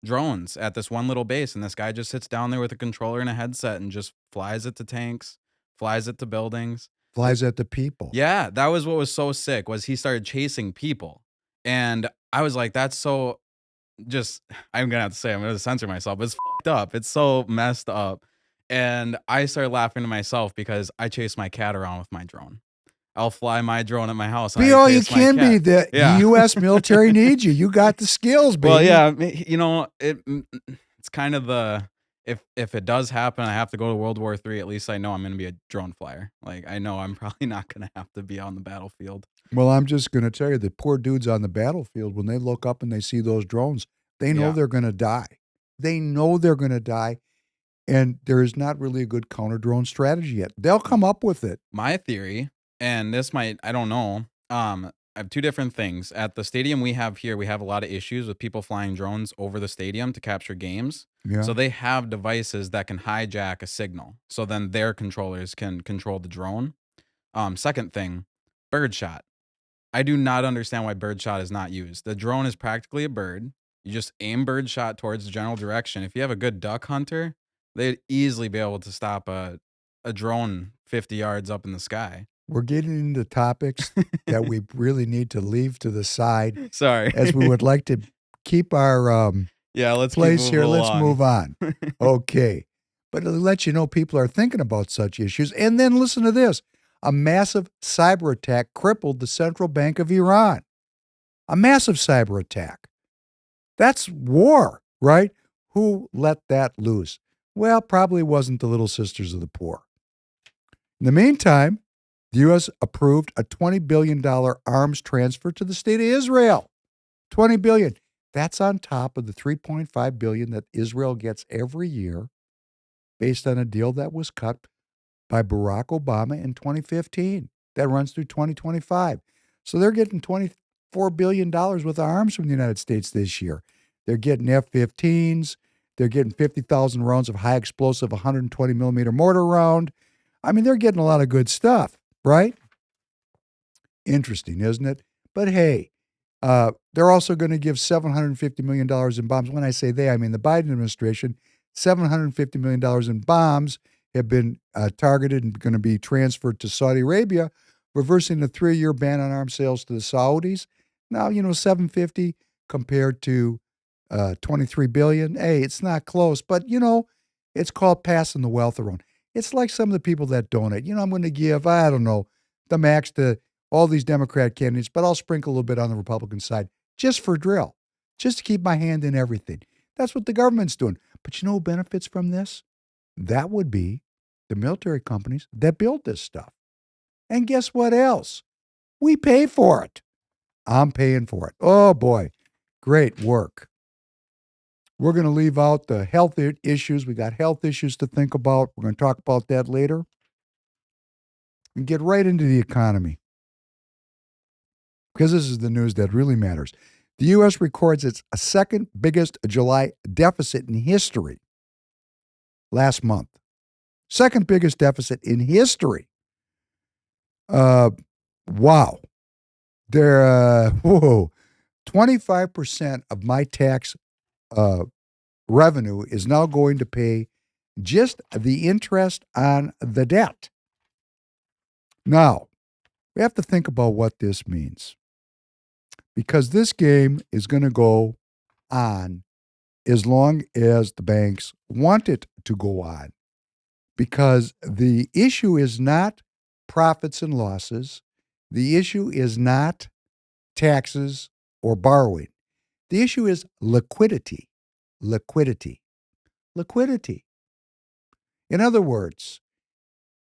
drones at this one little base, and this guy just sits down there with a controller and a headset and just flies it to tanks, flies it to buildings. Flies at the people. Yeah, that was what was so sick, was he started chasing people. And I was like, that's so just I'm gonna have to say, I'm gonna censor myself, but it's fucked up. It's so messed up. And I started laughing to myself because I chase my cat around with my drone. I'll fly my drone at my house. Be I all you chase my can be. cat. The Yeah. U.S. military needs you. You got the skills, baby. Well, yeah, it's kind of the if it does happen, I have to go to World War III. At least I know I'm going to be a drone flyer. Like I know I'm probably not going to have to be on the battlefield. Well, I'm just going to tell you, the poor dudes on the battlefield, when they look up and they see those drones, they know Yeah. they're going to die. They know they're going to die, and there is not really a good counter drone strategy yet. They'll come up with it. My theory, and this might, I don't know. I have two different things. At the stadium we have here, we have a lot of issues with people flying drones over the stadium to capture games. Yeah. So they have devices that can hijack a signal. So then their controllers can control the drone. Second thing, birdshot. I do not understand why birdshot is not used. The drone is practically a bird. You just aim birdshot towards the general direction. If you have a good duck hunter, they'd easily be able to stop a drone 50 yards up in the sky. We're getting into topics that we really need to leave to the side, Sorry. as we would like to keep our Yeah, let's keep place moving here. Let's along. move on. Okay. But to let you know, people are thinking about such issues. And then listen to this. A massive cyber attack crippled the central bank of Iran. A massive cyber attack. That's war, right? Who let that loose? Well, probably wasn't the Little Sisters of the Poor. In the meantime, the U.S. approved a $20 billion arms transfer to the state of Israel. $20 billion. That's on top of the $3.5 billion that Israel gets every year based on a deal that was cut by Barack Obama in 2015. That runs through 2025. So they're getting $24 billion worth of arms from the United States this year. They're getting F-15s. They're getting 50,000 rounds of high explosive 120 millimeter mortar round. I mean, they're getting a lot of good stuff, right? Interesting, isn't it? But hey, they're also going to give $750 million in bombs. When I say they, I mean the Biden administration. $750 million in bombs have been targeted and going to be transferred to Saudi Arabia, reversing the 3-year ban on arms sales to the Saudis. Now, $750 compared to $23 billion. Hey, it's not close, but, it's called passing the wealth around. It's like some of the people that donate. I'm going to give, I don't know, the max to all these Democrat candidates, but I'll sprinkle a little bit on the Republican side just for drill, just to keep my hand in everything. That's what the government's doing. But who benefits from this? That would be the military companies that build this stuff. And guess what else? We pay for it. I'm paying for it. Oh, boy. Great work. We're going to leave out the health issues. We got health issues to think about. We're going to talk about that later. And get right into the economy, because this is the news that really matters. The U.S. records its second biggest July deficit in history last month. Second biggest deficit in history. Wow. There, 25% of my tax revenue is now going to pay just the interest on the debt. Now, we have to think about what this means, because this game is going to go on as long as the banks want it to go on. Because the issue is not profits and losses. The issue is not taxes or borrowing. The issue is liquidity. Liquidity. Liquidity. In other words,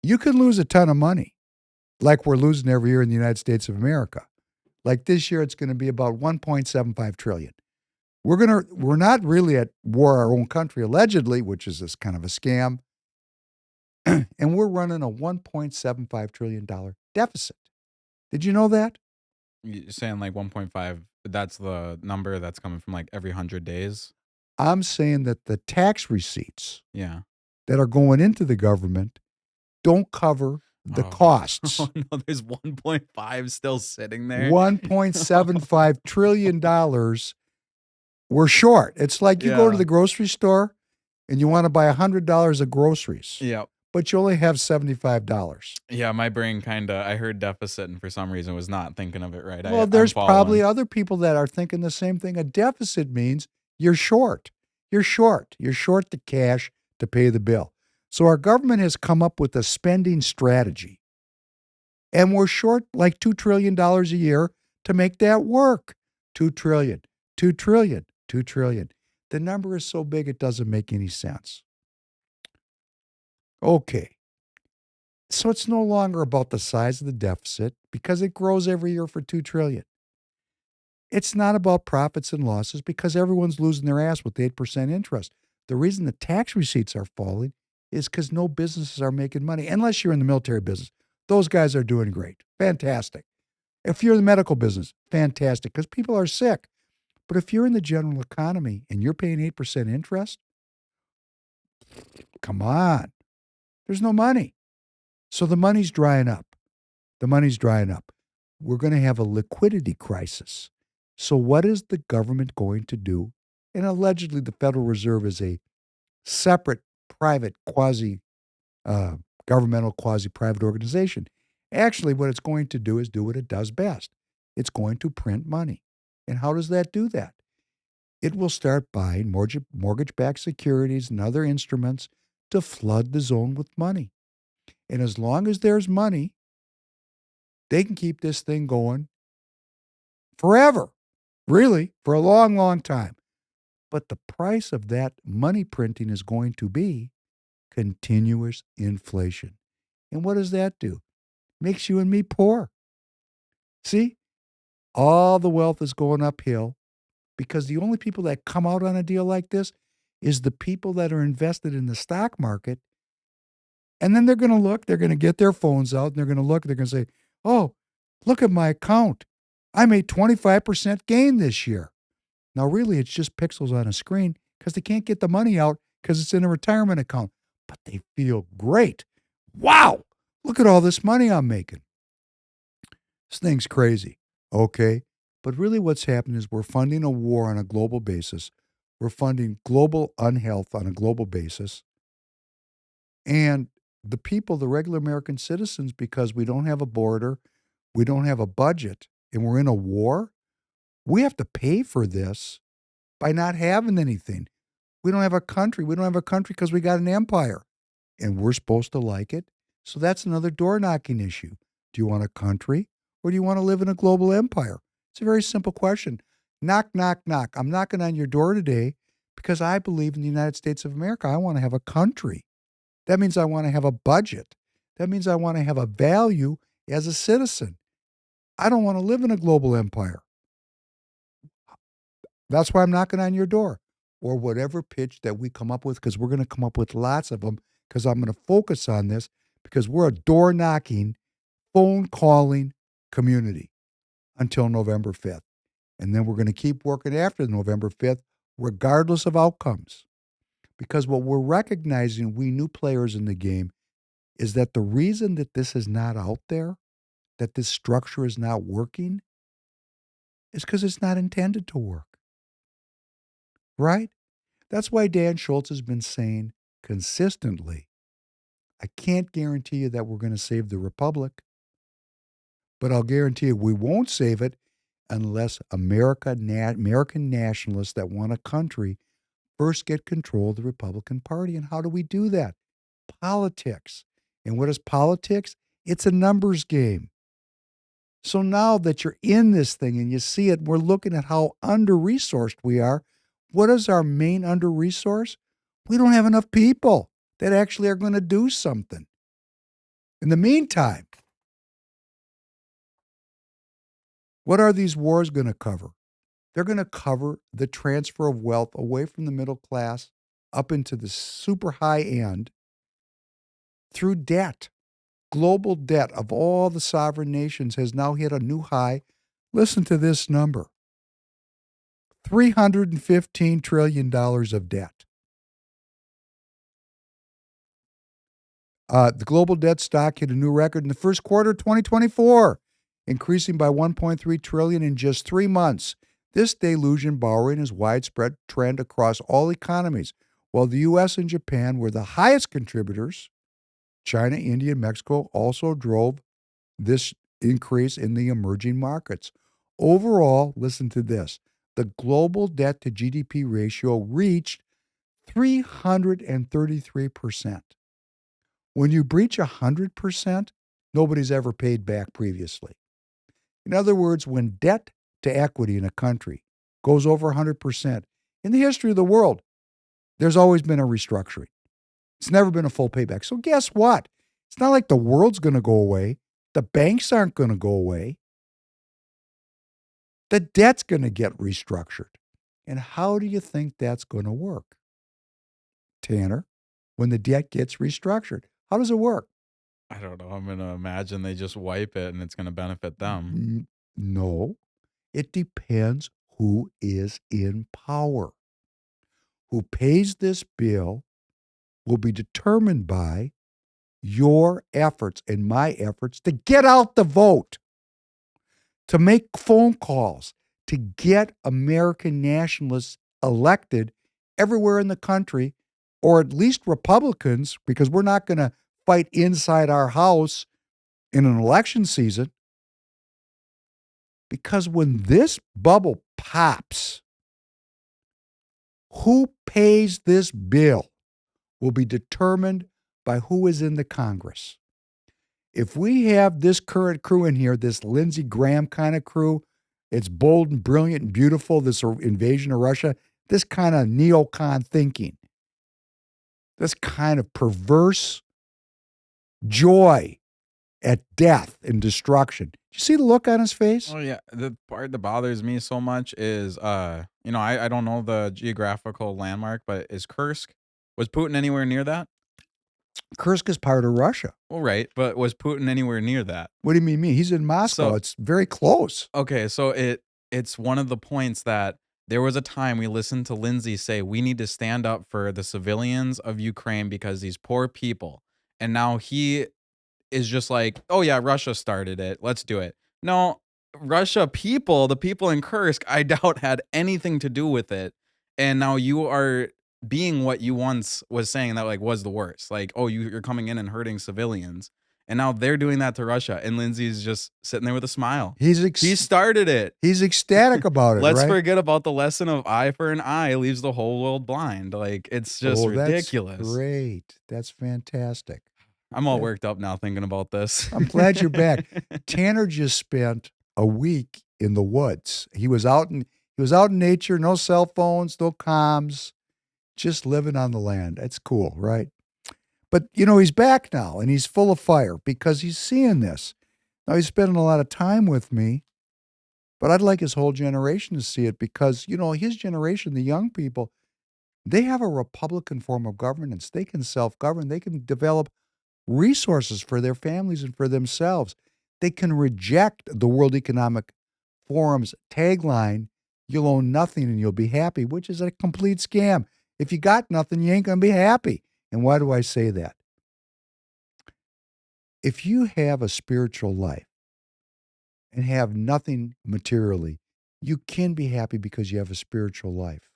you can lose a ton of money, like we're losing every year in the United States of America. Like this year, it's going to be about $1.75 trillion. We're not really at war our own country, allegedly, which is this kind of a scam. And we're running a $1.75 trillion deficit. Did you know that? You're saying like 1.5, that's the number that's coming from like every 100 days? I'm saying that the tax receipts Yeah. that are going into the government don't cover the Oh. costs. Oh no, there's 1.5 still sitting there. $1.75 trillion we're short. It's like you go to Yeah. the grocery store and you want to buy $100 of groceries, Yep. but you only have $75. Yeah, my brain kind of, I heard deficit and for some reason was not thinking of it right. Well, there's I'm probably following. other people that are thinking the same thing. A deficit means you're short. You're short. You're short the cash to pay the bill. So our government has come up with a spending strategy. And we're short like $2 trillion a year to make that work. $2 trillion, $2 trillion, $2 trillion. The number is so big it doesn't make any sense. Okay. So it's no longer about the size of the deficit because it grows every year for $2 trillion. It's not about profits and losses because everyone's losing their ass with 8% interest. The reason the tax receipts are falling is because no businesses are making money, unless you're in the military business. Those guys are doing great. Fantastic. If you're in the medical business, fantastic, because people are sick. But if you're in the general economy and you're paying 8% interest, come on. There's no money. So the money's drying up. The money's drying up. We're going to have a liquidity crisis. So what is the government going to do? And allegedly the Federal Reserve is a separate private governmental quasi-private organization. Actually, what it's going to do is do what it does best. It's going to print money. And how does that do that? It will start buying mortgage-backed securities and other instruments to flood the zone with money. And as long as there's money, they can keep this thing going forever, really, for a long, long time. But the price of that money printing is going to be continuous inflation. And what does that do? Makes you and me poor. See, all the wealth is going uphill because the only people that come out on a deal like this is the people that are invested in the stock market. And then they're going to look, they're going to get their phones out and they're going to look, they're going to say, oh, look at my account. I made 25% gain this year. Now, really, it's just pixels on a screen because they can't get the money out because it's in a retirement account. But they feel great. Wow, look at all this money I'm making. This thing's crazy, okay? But really what's happening is we're funding a war on a global basis. We're funding global unhealth on a global basis. And the people, the regular American citizens, because we don't have a border, we don't have a budget, and we're in a war, we have to pay for this by not having anything. We don't have a country. We don't have a country because we got an empire. And we're supposed to like it. So that's another door knocking issue. Do you want a country or do you want to live in a global empire? It's a very simple question. Knock, knock, knock. I'm knocking on your door today because I believe in the United States of America. I want to have a country. That means I want to have a budget. That means I want to have a value as a citizen. I don't want to live in a global empire. That's why I'm knocking on your door. Or whatever pitch that we come up with, because we're going to come up with lots of them, because I'm going to focus on this, because we're a door-knocking, phone-calling community until November 5th. And then we're going to keep working after November 5th, regardless of outcomes. Because what we're recognizing, we new players in the game, is that the reason that this is not out there, that this structure is not working, is because it's not intended to work. Right? That's why Dan Schultz has been saying consistently, I can't guarantee you that we're going to save the republic, but I'll guarantee you we won't save it unless American nationalists that want a country first get control of the Republican Party. And how do we do that? Politics. And what is politics? It's a numbers game. So now that you're in this thing and you see it, we're looking at how under-resourced we are. What is our main under-resource? We don't have enough people that actually are going to do something. In the meantime, what are these wars going to cover? They're going to cover the transfer of wealth away from the middle class up into the super high end through debt. Global debt of all the sovereign nations has now hit a new high. Listen to this number. $315 trillion of debt. The global debt stock hit a new record in the first quarter of 2024, increasing by $1.3 trillion in just 3 months. This deluge in borrowing is a widespread trend across all economies. While the U.S. and Japan were the highest contributors, China, India, and Mexico also drove this increase in the emerging markets. Overall, listen to this, the global debt to GDP ratio reached 333%. When you breach 100%, nobody's ever paid back previously. In other words, when debt to equity in a country goes over 100%, in the history of the world, there's always been a restructuring. It's never been a full payback. So guess what? It's not like the world's going to go away. The banks aren't going to go away. The debt's going to get restructured. And how do you think that's going to work? Tanner, when the debt gets restructured, how does it work? I don't know. I'm going to imagine they just wipe it and it's going to benefit them. No. It depends who is in power. Who pays this bill will be determined by your efforts and my efforts to get out the vote, to make phone calls, to get American nationalists elected everywhere in the country, or at least Republicans, because we're not going to fight inside our house in an election season. Because when this bubble pops, who pays this bill will be determined by who is in the Congress. If we have this current crew in here, this Lindsey Graham kind of crew, it's bold and brilliant and beautiful, this invasion of Russia, this kind of neocon thinking, this kind of perverse joy at death and destruction. Do you see the look on his face? Oh yeah, the part that bothers me so much is, I don't know the geographical landmark, but is Kursk, was Putin anywhere near that? Kursk is part of Russia. Well, right, but was Putin anywhere near that? What do you mean? He's in Moscow. So- It's very close. Okay, so it's one of the points that there was a time we listened to Lindsay say we need to stand up for the civilians of Ukraine because these poor people, and now he is just like, oh yeah, Russia started it, let's do it. No, Russia people, the people in Kursk, I doubt had anything to do with it, and now you are being what you once was saying that like was the worst, like, oh, you're coming in and hurting civilians, and now they're doing that to Russia, and Lindsay's just sitting there with a smile. He started it. He's ecstatic about it. Let's right? forget about the lesson of eye for an eye leaves the whole world blind. Like, it's just ridiculous. That's great. That's fantastic. I'm all worked up now thinking about this. I'm glad you're back. Tanner just spent a week in the woods. He was out in nature, no cell phones, no comms, just living on the land. That's cool, right? But, he's back now, and he's full of fire because he's seeing this. Now, he's spending a lot of time with me, but I'd like his whole generation to see it because, his generation, the young people, they have a Republican form of governance. They can self-govern. They can develop resources for their families and for themselves. They can reject the World Economic Forum's tagline, you'll own nothing and you'll be happy, which is a complete scam. If you got nothing, you ain't going to be happy. And why do I say that? If you have a spiritual life and have nothing materially, you can be happy because you have a spiritual life.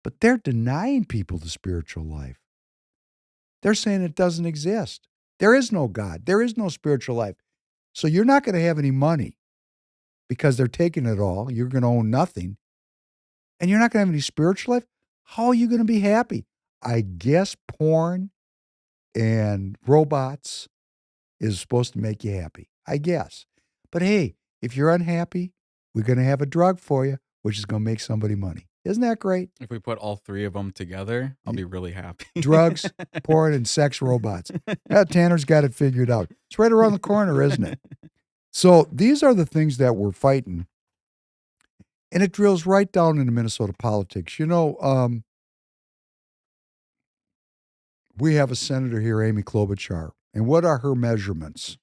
But they're denying people the spiritual life. They're saying it doesn't exist. There is no God. There is no spiritual life. So you're not going to have any money because they're taking it all. You're going to own nothing. and you're not going to have any spiritual life, how are you going to be happy? I guess porn and robots is supposed to make you happy. I guess. But hey, if you're unhappy, we're going to have a drug for you, which is going to make somebody money. Isn't that great? If we put all three of them together, I'll be really happy. Drugs, porn, and sex robots. Yeah, Tanner's got it figured out. It's right around the corner, isn't it? So these are the things that we're fighting. And it drills right down into Minnesota politics. You know, we have a senator here, Amy Klobuchar. And what are her measurements?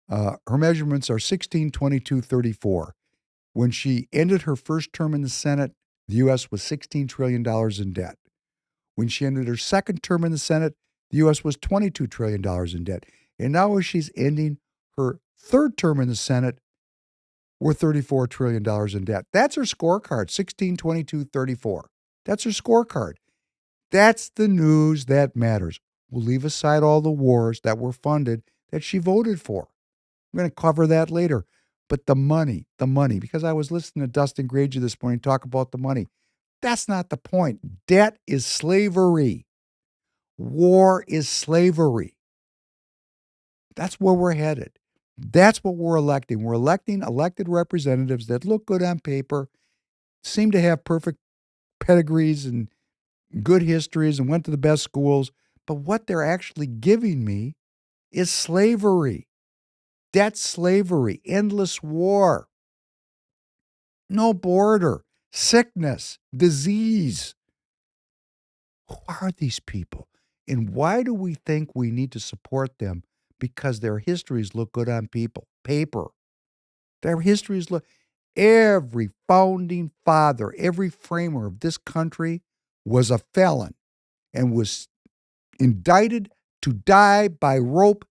Her measurements are 16, 22, 34. When she ended her first term in the Senate, the U.S. was $16 trillion in debt. When she ended her second term in the Senate, the U.S. was $22 trillion in debt. And now as she's ending her third term in the Senate, we're $34 trillion in debt. That's her scorecard, 16, 22, 34. That's her scorecard. That's the news that matters. We'll leave aside all the wars that were funded that she voted for. I'm going to cover that later. But the money, because I was listening to Dustin Granger this morning talk about the money. That's not the point. Debt is slavery. War is slavery. That's where we're headed. That's what we're electing. We're electing elected representatives that look good on paper, seem to have perfect pedigrees and good histories and went to the best schools. But what they're actually giving me is slavery. Debt slavery, endless war, no border, sickness, disease. Who are these people? And why do we think we need to support them? Because their histories look good on paper. Their histories look. Every founding father, every framer of this country was a felon and was indicted to die by rope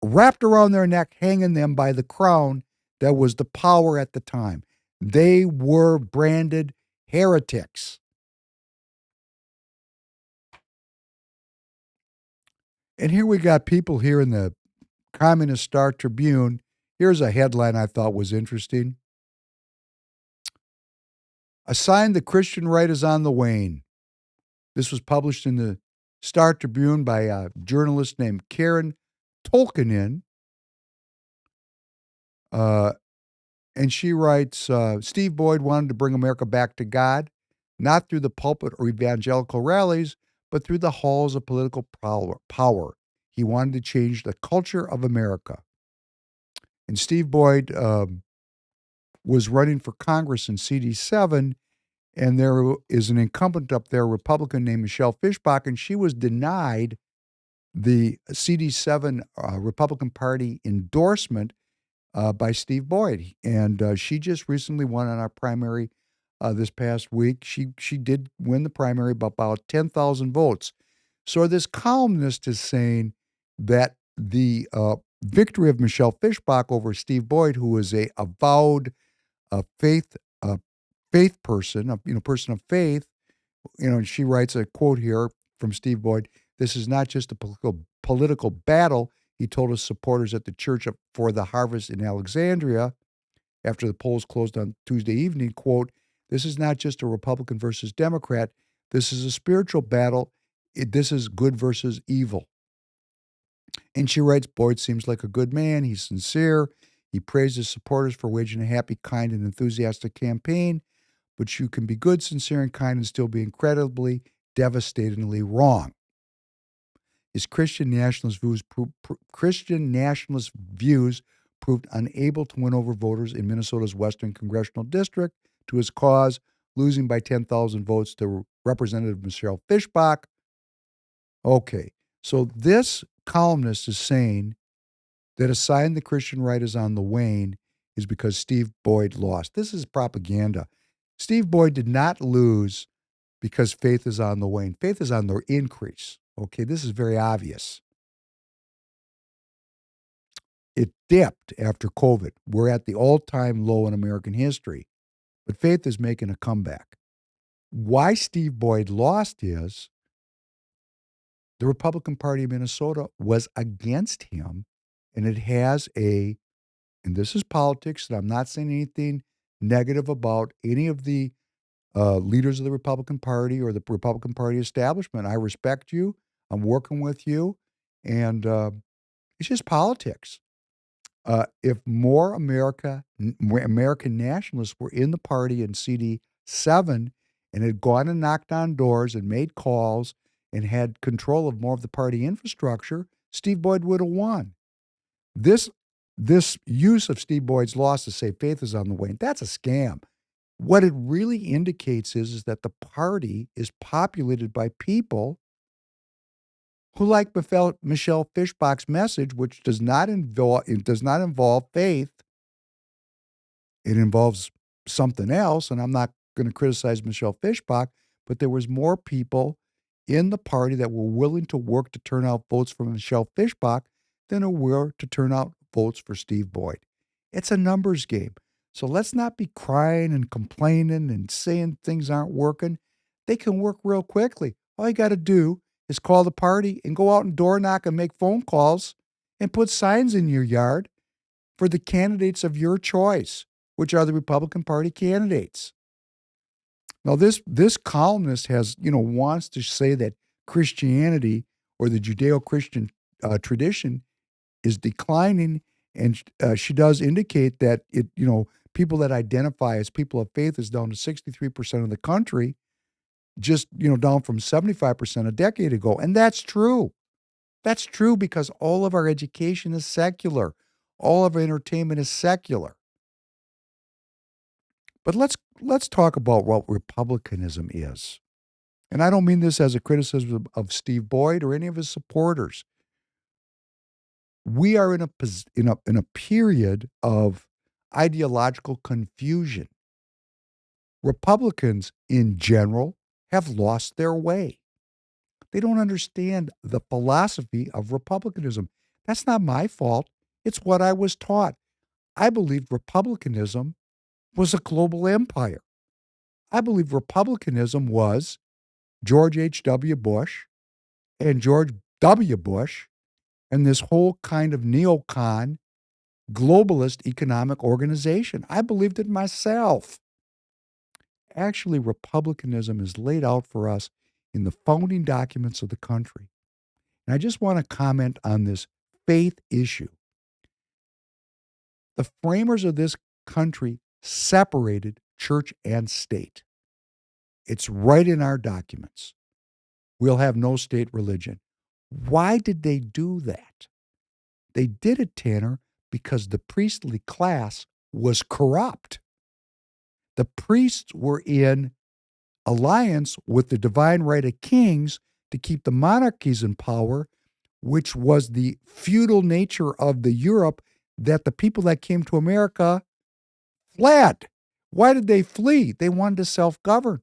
wrapped around their neck, hanging them by the crown that was the power at the time. They were branded heretics. And here we got people here in the Communist Star Tribune. Here's a headline I thought was interesting. A sign the Christian right is on the wane. This was published in the Star Tribune by a journalist named Karen Tolkinen. And she writes, Steve Boyd wanted to bring America back to God, not through the pulpit or evangelical rallies, but through the halls of political power. He wanted to change the culture of America. And Steve Boyd was running for Congress in CD7, and there is an incumbent up there, a Republican named Michelle Fishbach, and she was denied the CD7 Republican Party endorsement by Steve Boyd. And she just recently won on our primary this past week. She did win the primary by about 10,000 votes. So this columnist is saying that the victory of Michelle Fishbach over Steve Boyd, who is a avowed faith person, person of faith, and she writes a quote here from Steve Boyd. This is not just a political battle, he told his supporters at the Church for the Harvest in Alexandria after the polls closed on Tuesday evening, quote, this is not just a Republican versus Democrat. This is a spiritual battle. This is good versus evil. And she writes, Boyd seems like a good man. He's sincere. He praised his supporters for waging a happy, kind, and enthusiastic campaign. But you can be good, sincere, and kind and still be incredibly, devastatingly wrong. His Christian nationalist views proved unable to win over voters in Minnesota's Western Congressional District to his cause, losing by 10,000 votes to Representative Michelle Fishbach. Okay, so this columnist is saying that a sign the Christian right is on the wane is because Steve Boyd lost. This is propaganda. Steve Boyd did not lose because faith is on the wane. Faith is on the increase. Okay, this is very obvious. It dipped after COVID. We're at the all-time low in American history, but faith is making a comeback. Why Steve Boyd lost is the Republican Party of Minnesota was against him, and it has and this is politics, and I'm not saying anything negative about any of the leaders of the Republican Party or the Republican Party establishment. I respect you. I'm working with you. And it's just politics. If more American nationalists were in the party in CD7 and had gone and knocked on doors and made calls and had control of more of the party infrastructure, Steve Boyd would have won. This use of Steve Boyd's loss to say faith is on the wane, that's a scam. What it really indicates is that the party is populated by people who like Michelle Fischbach's message, which does not involve faith. It involves something else, and I'm not going to criticize Michelle Fischbach, but there was more people in the party that were willing to work to turn out votes for Michelle Fischbach than there were to turn out votes for Steve Boyd. It's a numbers game. So let's not be crying and complaining and saying things aren't working. They can work real quickly. All you got to do is call the party and go out and door knock and make phone calls and put signs in your yard for the candidates of your choice, which are the Republican Party candidates. Now, this columnist wants to say that Christianity or the Judeo-Christian tradition is declining, and she does indicate that people that identify as people of faith is down to 63% of the country, just down from 75% a decade ago, and that's true. That's true because all of our education is secular, all of our entertainment is secular. But let's talk about what republicanism is. And I don't mean this as a criticism of Steve Boyd or any of his supporters. We are in a period of ideological confusion. Republicans in general have lost their way. They don't understand the philosophy of republicanism. That's not my fault. It's what I was taught. I believed republicanism was a global empire. I believe republicanism was George H.W. Bush and George W. Bush and this whole kind of neocon globalist economic organization. I believed it myself. Actually, republicanism is laid out for us in the founding documents of the country. And I just want to comment on this faith issue. The framers of this country separated church and state. It's right in our documents. We'll have no state religion. Why did they do that? They did it, Tanner, because the priestly class was corrupt. The priests were in alliance with the divine right of kings to keep the monarchies in power, which was the feudal nature of the Europe that the people that came to America fled. Why did they flee? They wanted to self-govern.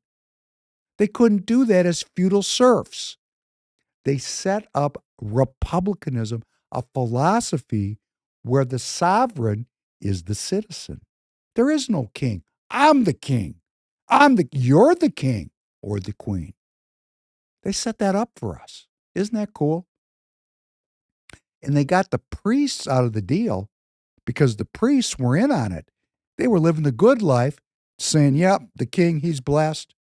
They couldn't do that as feudal serfs. They set up republicanism, a philosophy where the sovereign is the citizen. There is no king. I'm the king. You're the king or the queen. They set that up for us. Isn't that cool? And they got the priests out of the deal because the priests were in on it. They were living the good life, saying, yep, the king, he's blessed.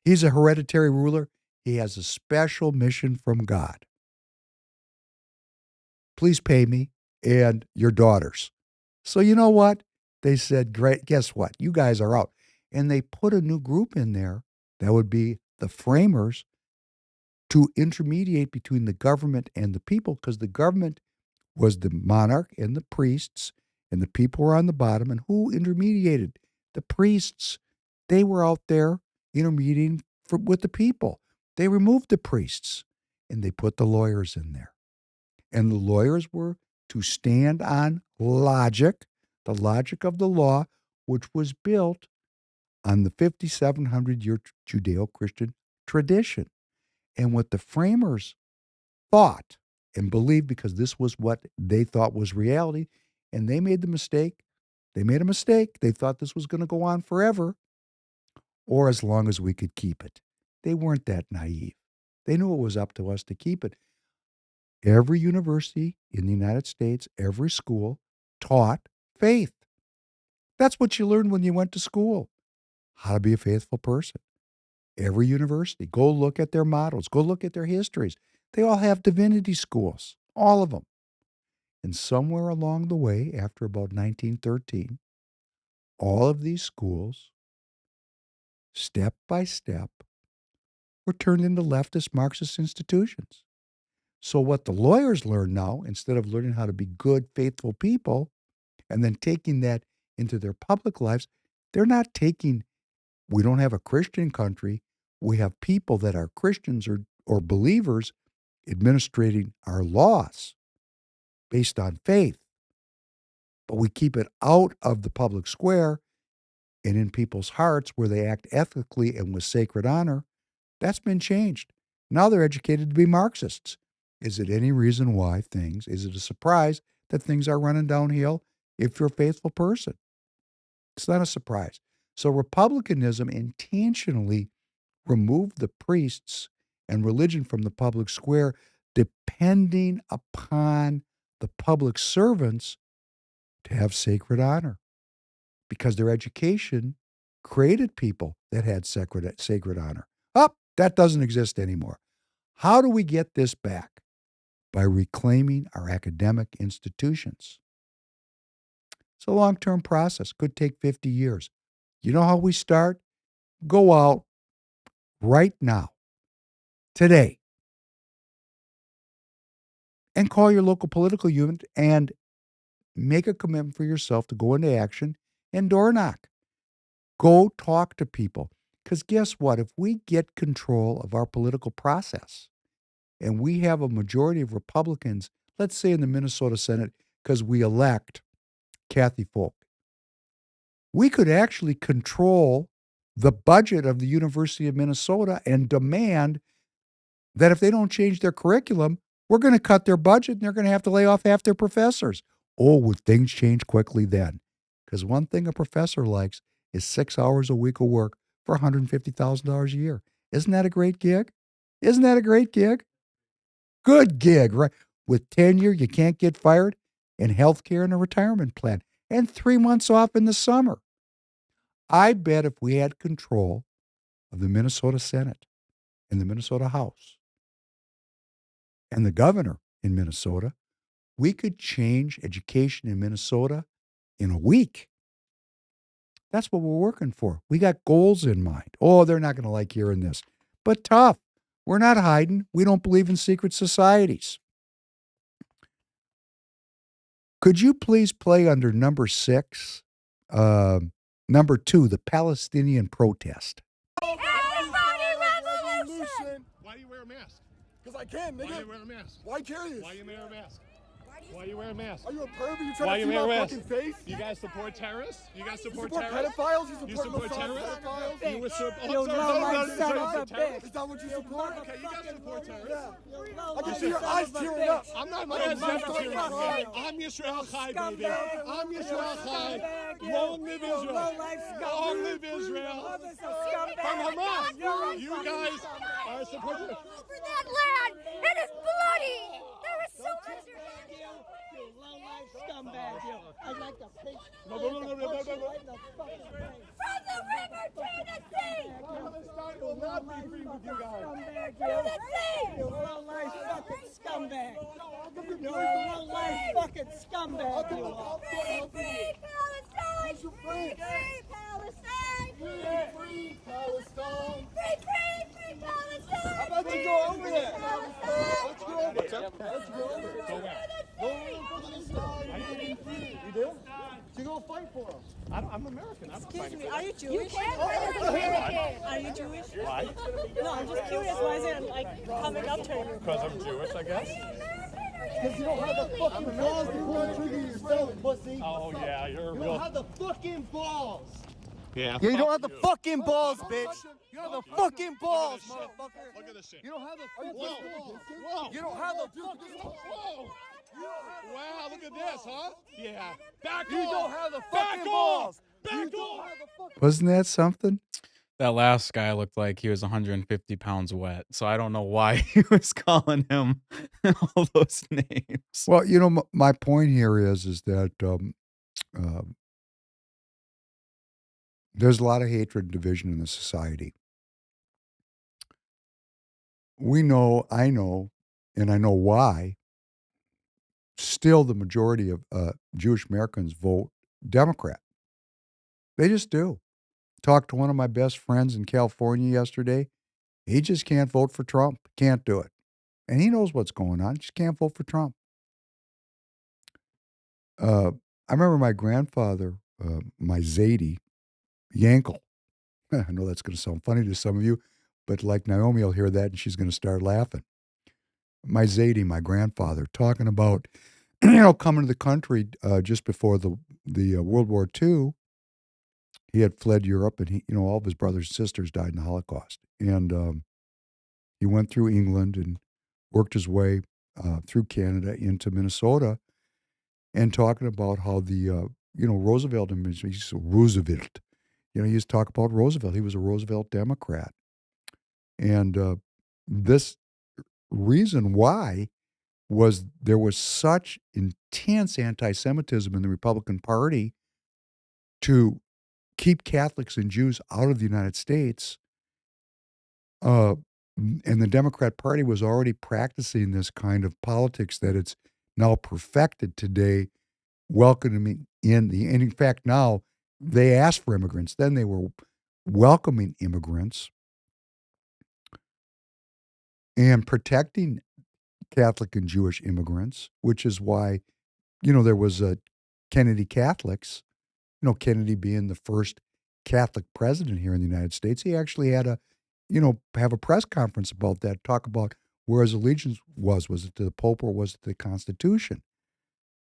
He's a hereditary ruler. He has a special mission from God. Please pay me and your daughters. So you know what? They said, great, guess what? You guys are out. And they put a new group in there that would be the framers to intermediate between the government and the people, because the government was the monarch and the priests, and the people were on the bottom. And who intermediated? The priests. They were out there intermediating with the people. They removed the priests and they put the lawyers in there. And the lawyers were to stand on logic, the logic of the law, which was built on the 5,700-year Judeo-Christian tradition. And what the framers thought and believed, because this was what they thought was reality, and they made the mistake. They made a mistake. They thought this was going to go on forever or as long as we could keep it. They weren't that naive. They knew it was up to us to keep it. Every university in the United States, every school taught faith. That's what you learned when you went to school. How to be a faithful person. Every university, go look at their models. Go look at their histories. They all have divinity schools, all of them. And somewhere along the way, after about 1913, all of these schools, step by step, were turned into leftist Marxist institutions. So what the lawyers learn now, instead of learning how to be good, faithful people, and then taking that into their public lives, they're not taking, we don't have a Christian country. We have people that are Christians or believers administrating our laws based on faith. But we keep it out of the public square and in people's hearts where they act ethically and with sacred honor. That's been changed. Now they're educated to be Marxists. Is it any reason why is it a surprise that things are running downhill if you're a faithful person? It's not a surprise. So republicanism intentionally removed the priests and religion from the public square, depending upon the public servants to have sacred honor, because their education created people that had sacred honor. That doesn't exist anymore. How do we get this back? By reclaiming our academic institutions. It's a long-term process. Could take 50 years. You know how we start? Go out right now, today, and call your local political unit and make a commitment for yourself to go into action and door knock. Go talk to people. Because guess what? If we get control of our political process and we have a majority of Republicans, let's say in the Minnesota Senate, because we elect Kathy Folk, we could actually control the budget of the University of Minnesota and demand that if they don't change their curriculum, we're going to cut their budget and they're going to have to lay off half their professors. Oh, would things change quickly then? Because one thing a professor likes is 6 hours a week of work for $150,000 a year. Isn't that a great gig? Isn't that a great gig? Good gig, right? With tenure, you can't get fired, and health care and a retirement plan, and 3 months off in the summer. I bet if we had control of the Minnesota Senate and the Minnesota House and the governor in Minnesota, we could change education in Minnesota in a week. That's what we're working for. We got goals in mind. Oh, they're not going to like hearing this. But tough. We're not hiding. We don't believe in secret societies. Could you please play under number 6, number 2, the Palestinian protest? Everybody revolution! Why do you wear a mask? Because I can, nigga. Why do you wear a mask? Why carry this? Why you wear a mask? Why you wear a mask? Are you a pervert? You Why trying to you see wear a my mask? fucking face? You guys support terrorists? You guys You support support terrorists? pedophiles? You You support support terrorists? pedophiles? You would support You low-life son of a bitch. Is that what you support? Okay, you guys support terrorists. I can see your eyes tearing up. I'm not my eyes never tearing up. I'm Yisrael Chai, baby. I'm Yisrael Chai. Long live Israel. Long live Israel. From Hamas. You guys are supporting. For that land, it is bloody. There is so much. You low-life scumbag, you. I'd like to pinch you right in the fucking face. From the river to the sea. Palestine will not be free with you guys. You low-life fucking scumbag. You low-life fucking scumbag, you are. Free Palestine! Free Palestine! Free Palestine! Free Palestine! How about you go over there? Let's go over there. Let's go over there. Go where? Go to the side. You do? So you go fight for them. I'm American. I'm Excuse me, are you Jewish? Are you Jewish? Why? No, I'm just curious. Why is it like coming up to you? Because I'm Jewish, I guess. Because you don't have the fucking balls to trigger yourself, pussy. Oh yeah, you're a You real. don't have the fucking balls. Yeah. Yeah, you don't have the you. fucking balls, bitch. You don't have the fucking balls, Look at this shit. motherfucker. Look at this shit. You don't have the fucking balls. Whoa. You don't have the fucking Whoa. Wow, look at this, huh? Yeah. Back You off. don't have the Back fucking off. balls. Back You off. don't have the fucking Wasn't that something? That last guy looked like he was 150 pounds wet, so I don't know why he was calling him all those names. Well, my point here is that There's a lot of hatred and division in the society. We know, I know, and I know why, still the majority of Jewish Americans vote Democrat. They just do. Talked to one of my best friends in California yesterday. He just can't vote for Trump. Can't do it. And he knows what's going on. Just can't vote for Trump. I remember my grandfather, my Zadie, Yankel. I know that's going to sound funny to some of you, but like Naomi will hear that and she's going to start laughing. My Zadie, my grandfather, talking about, coming to the country just before the World War II. He had fled Europe, and all of his brothers and sisters died in the Holocaust. And he went through England and worked his way through Canada into Minnesota, and talking about how the Roosevelt Roosevelt. He used to talk about Roosevelt. He was a Roosevelt Democrat, and this reason why was there was such intense anti-Semitism in the Republican Party to keep Catholics and Jews out of the United States. And the Democrat Party was already practicing this kind of politics that it's now perfected today, welcoming and in fact now they asked for immigrants. Then they were welcoming immigrants and protecting Catholic and Jewish immigrants, which is why, there was Kennedy Catholics, Kennedy being the first Catholic president here in the United States. He actually had have a press conference about that, talk about where his allegiance was. Was it to the Pope or was it to the Constitution?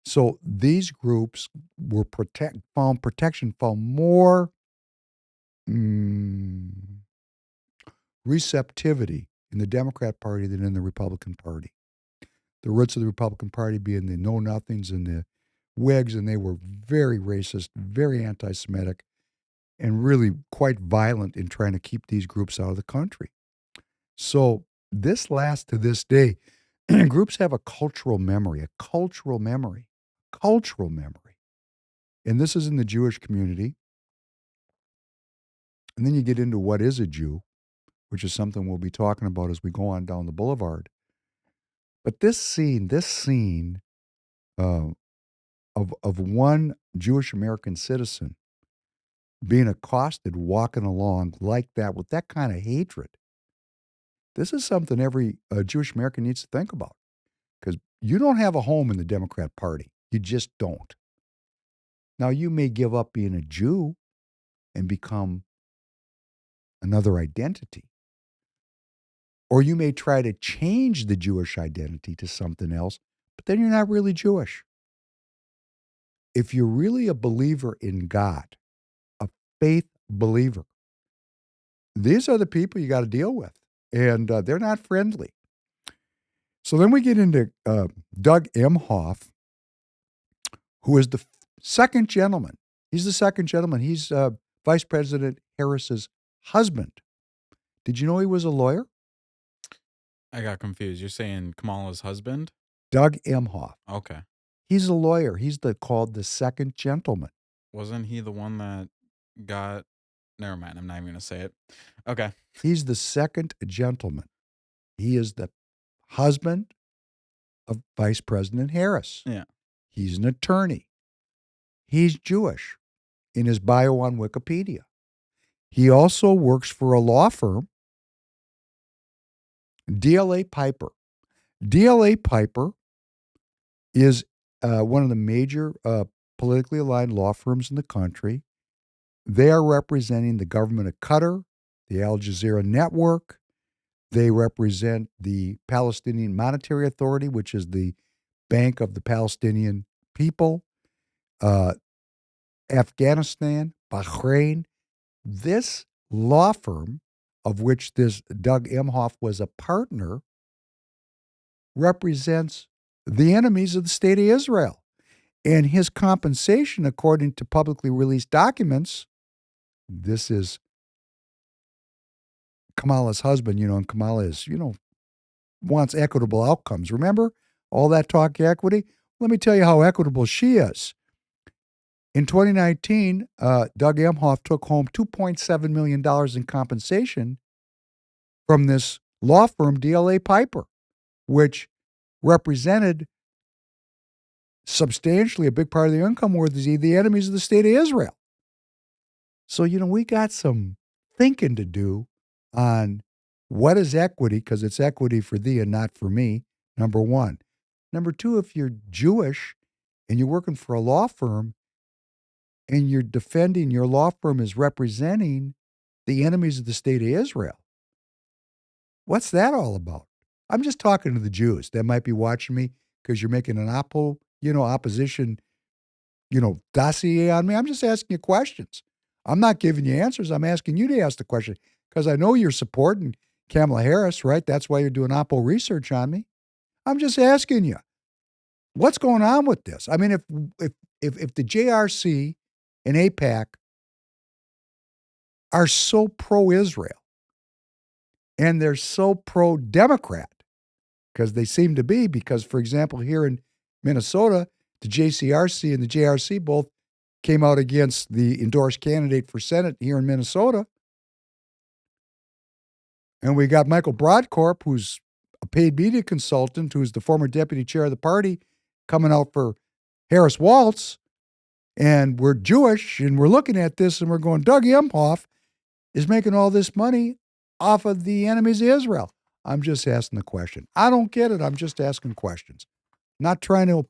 So these groups were found more receptivity in the Democrat Party than in the Republican Party. The roots of the Republican Party being the know-nothings and the Whigs, and they were very racist, very anti-Semitic, and really quite violent in trying to keep these groups out of the country. So this lasts to this day. Groups have a cultural memory. And this is in the Jewish community. And then you get into what is a Jew, which is something we'll be talking about as we go on down the boulevard. But this scene of one Jewish American citizen being accosted, walking along like that with that kind of hatred, this is something every Jewish American needs to think about, because you don't have a home in the Democrat Party. You just don't. Now, you may give up being a Jew and become another identity, or you may try to change the Jewish identity to something else, but then you're not really Jewish. If you're really a believer in God, a faith believer, these are the people you got to deal with, and they're not friendly. So then we get into Doug Emhoff, who is the second gentleman. He's the second gentleman. He's Vice President Harris's husband. Did you know he was a lawyer? I got confused. You're saying Kamala's husband? Doug Emhoff. Okay. He's a lawyer. He's called the second gentleman. Wasn't he the one that got... Never mind. I'm not even going to say it. Okay. He's the second gentleman. He is the husband of Vice President Harris. Yeah. He's an attorney. He's Jewish in his bio on Wikipedia. He also works for a law firm, DLA Piper. DLA Piper is one of the major politically aligned law firms in the country. They are representing the government of Qatar, the Al Jazeera Network. They represent the Palestinian Monetary Authority, which is the bank of the Palestinian people, Afghanistan, Bahrain. This law firm, of which this Doug Emhoff was a partner, represents the enemies of the state of Israel. And his compensation, according to publicly released documents, this is Kamala's husband, and Kamala is, wants equitable outcomes. Remember all that talk equity? Let me tell you how equitable she is. In 2019, Doug Emhoff took home $2.7 million in compensation from this law firm, DLA Piper, which represented substantially a big part of the income were the enemies of the state of Israel. So, we got some thinking to do on what is equity, because it's equity for thee and not for me, number one. Number two, if you're Jewish and you're working for a law firm and you're defending, your law firm is representing the enemies of the state of Israel, what's that all about? I'm just talking to the Jews that might be watching me because you're making an opposition, dossier on me. I'm just asking you questions. I'm not giving you answers. I'm asking you to ask the question because I know you're supporting Kamala Harris, right? That's why you're doing oppo research on me. I'm just asking you, what's going on with this? I mean, if the JRC and AIPAC are so pro-Israel and they're so pro-Democrat, because they seem to be, because, for example, here in Minnesota, the JCRC and the JRC both came out against the endorsed candidate for Senate here in Minnesota. And we got Michael Broadcorp, who's a paid media consultant, who's the former deputy chair of the party, coming out for Harris Waltz. And we're Jewish, and we're looking at this, and we're going, Doug Emhoff is making all this money off of the enemies of Israel. I'm just asking the question. I don't get it. I'm just asking questions. Not trying to,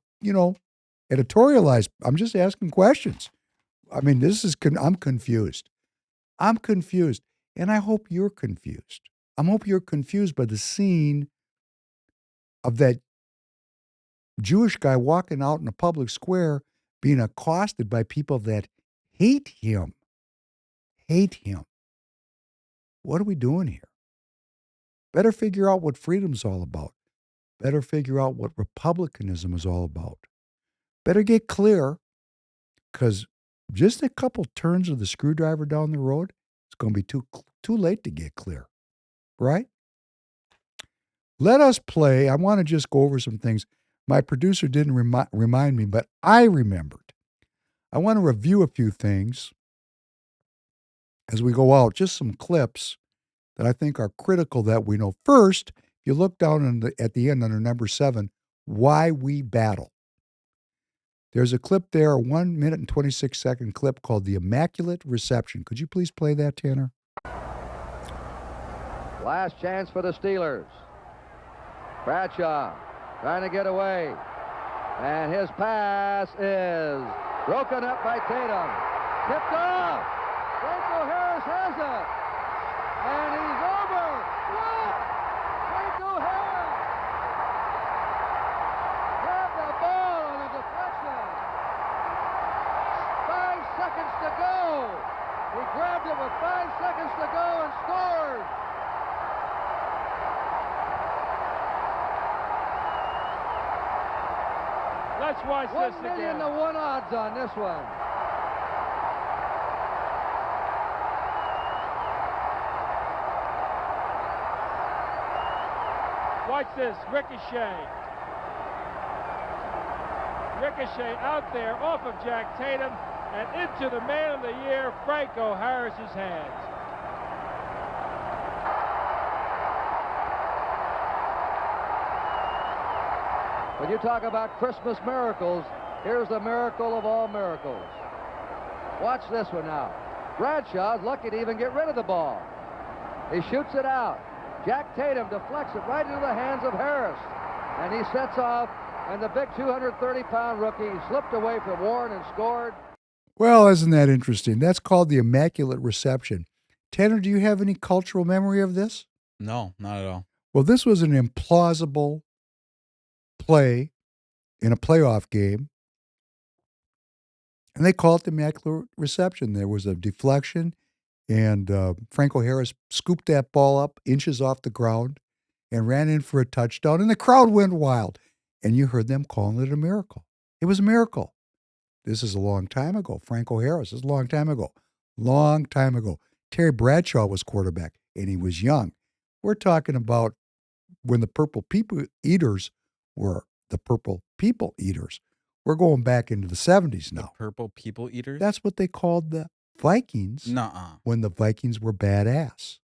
editorialize. I'm just asking questions. I mean, I'm confused. I'm confused. And I hope you're confused. I hope you're confused by the scene of that Jewish guy walking out in a public square being accosted by people that hate him. Hate him. What are we doing here? Better figure out what freedom's all about. Better figure out what republicanism is all about. Better get clear, because just a couple turns of the screwdriver down the road, it's going to be too late to get clear, right? Let us play. I want to just go over some things. My producer didn't remind me, but I remembered. I want to review a few things as we go out, just some clips that I think are critical that we know. First, if you look down at the end under number 7, why we battle. There's a clip there, a 1 minute and 26-second clip called The Immaculate Reception. Could you please play that, Tanner? Last chance for the Steelers. Bradshaw trying to get away. And his pass is broken up by Tatum. Tipped off. Franco Harris has it. And he's over. What? Franco Harris grabbed the ball on a deflection. 5 seconds to go. He grabbed it with 5 seconds to go and scored. Let's watch this again. 1 million to 1 odds on this one. Watch this, Ricochet. Ricochet out there off of Jack Tatum and into the Man of the Year, Franco Harris's hands. When you talk about Christmas miracles, here's the miracle of all miracles. Watch this one now. Bradshaw's lucky to even get rid of the ball. He shoots it out. Jack Tatum deflects it right into the hands of Harris. And he sets off, and the big 230-pound rookie slipped away from Warren and scored. Well, isn't that interesting? That's called the Immaculate Reception. Tanner, do you have any cultural memory of this? No, not at all. Well, this was an implausible play in a playoff game, and they call it the Immaculate Reception. There was a deflection, and Franco Harris scooped that ball up inches off the ground and ran in for a touchdown, and the crowd went wild, and you heard them calling it a miracle. It was a miracle. This is a long time ago. Franco Harris is a long time ago. Long time ago. Terry Bradshaw was quarterback, and he was young. We're talking about when the Purple People Eaters were the Purple People Eaters. We're going back into the 70s now. The purple people eaters? That's what they called the Vikings when the Vikings were badass.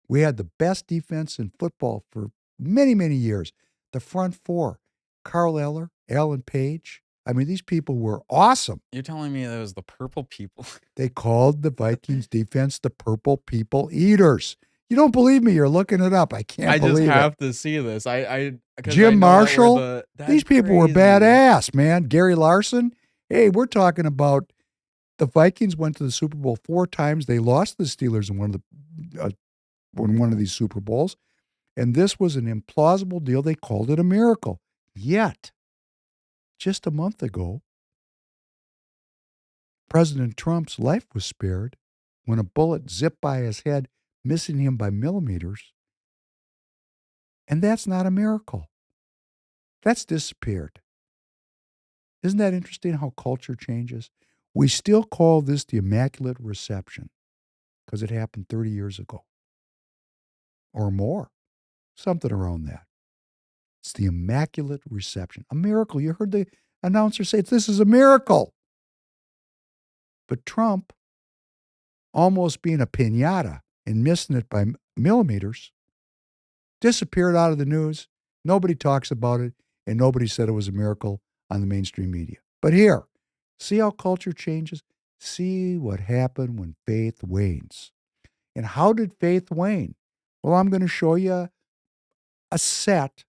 We had the best defense in football for many, many years. The front four, Carl Eller, Alan Page. I mean, these people were awesome. You're telling me that was the purple people? They called the Vikings defense the purple people eaters. You don't believe me? You're looking it up. I can't believe it. I just have to see this. Jim Marshall. These people were badass, man. Gary Larson. Hey, we're talking about the Vikings went to the Super Bowl 4 times. They lost the Steelers in one of these Super Bowls. And this was an implausible deal. They called it a miracle. Yet, just a month ago, President Trump's life was spared when a bullet zipped by his head, missing him by millimeters. And that's not a miracle. That's disappeared. Isn't that interesting how culture changes? We still call this the Immaculate Reception because it happened 30 years ago or more, something around that. It's the Immaculate Reception, a miracle. You heard the announcer say, this is a miracle. But Trump, almost being a piñata and missing it by millimeters, disappeared out of the news. Nobody talks about it, and nobody said it was a miracle on the mainstream media. But here, see how culture changes? See what happened when faith wanes. And how did faith wane? Well, I'm going to show you a set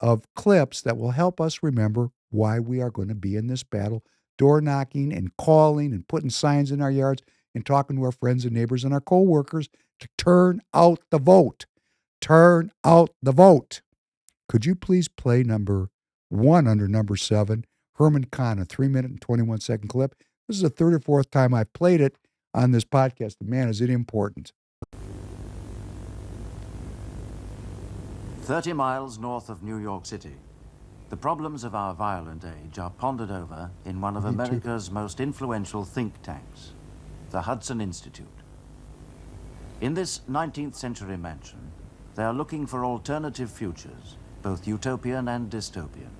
of clips that will help us remember why we are going to be in this battle, door knocking and calling and putting signs in our yards and talking to our friends and neighbors and our co-workers to turn out the vote. Turn out the vote. Could you please play number 1 under number 7, Herman Kahn, a 3-minute and 21-second clip? This is the 3rd or 4th time I've played it on this podcast. Man, is it important. 30 miles north of New York City, the problems of our violent age are pondered over in one of America's most influential think tanks, the Hudson Institute. In this 19th century mansion, they are looking for alternative futures, both utopian and dystopian.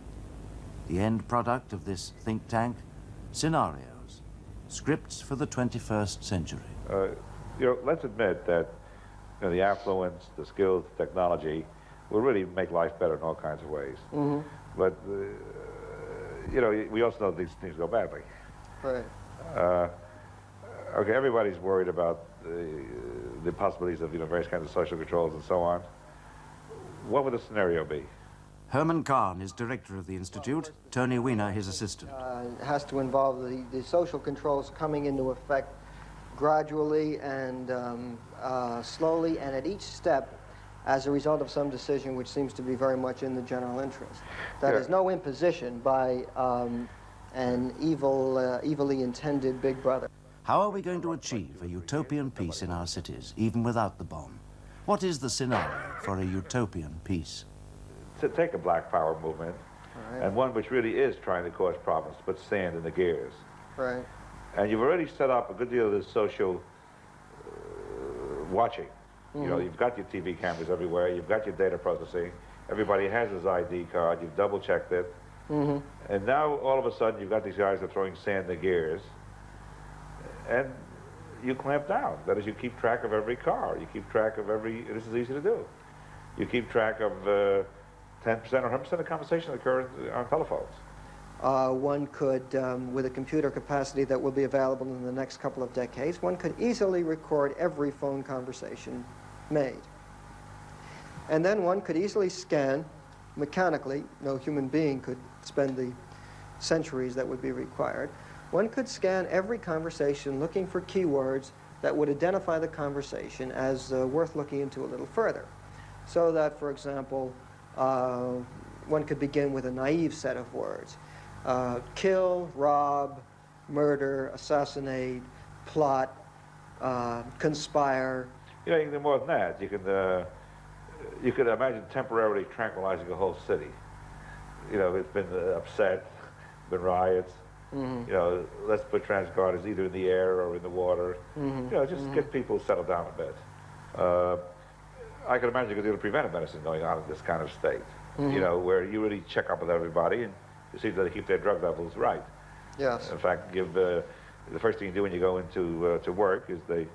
The end product of this think tank, scenarios, scripts for the 21st century. Let's admit that the affluence, the skills, the technology will really make life better in all kinds of ways. Mm-hmm. But, we also know these things go badly. Right. Okay, everybody's worried about the possibilities of various kinds of social controls and so on. What would the scenario be? Herman Kahn is director of the Institute, Tony Weiner his assistant. It has to involve the social controls coming into effect gradually and slowly, and at each step as a result of some decision which seems to be very much in the general interest. That is no imposition by an evilly intended big brother. How are we going to achieve a utopian peace in our cities, even without the bomb? What is the scenario for a utopian peace? To take a black power movement, and one which really is trying to cause problems, to put sand in the gears. Right. And you've already set up a good deal of this social watching. Mm-hmm. You've got your TV cameras everywhere, you've got your data processing, everybody has his ID card, you've double-checked it. Mm-hmm. And now, all of a sudden, you've got these guys that are throwing sand in the gears, and you clamp down. That is, you keep track of every car. You keep track of this is easy to do. You keep track of 10% or 100% of conversations that occur on telephones. One could, with a computer capacity that will be available in the next couple of decades, one could easily record every phone conversation made. And then one could easily scan mechanically. No human being could spend the centuries that would be required. One could scan every conversation looking for keywords that would identify the conversation as worth looking into a little further. So that, for example, one could begin with a naive set of words. Kill, rob, murder, assassinate, plot, conspire. You can do more than that. You could imagine temporarily tranquilizing a whole city. It's been upset, been riots. Mm-hmm. Let's put transguarders either in the air or in the water. Mm-hmm. Just get people settled down a bit. I can imagine a good deal of preventive medicine going on in this kind of state. Mm-hmm. Where you really check up with everybody, and to see that they keep their drug levels right. Yes. In fact, the first thing you do when you go into to work is they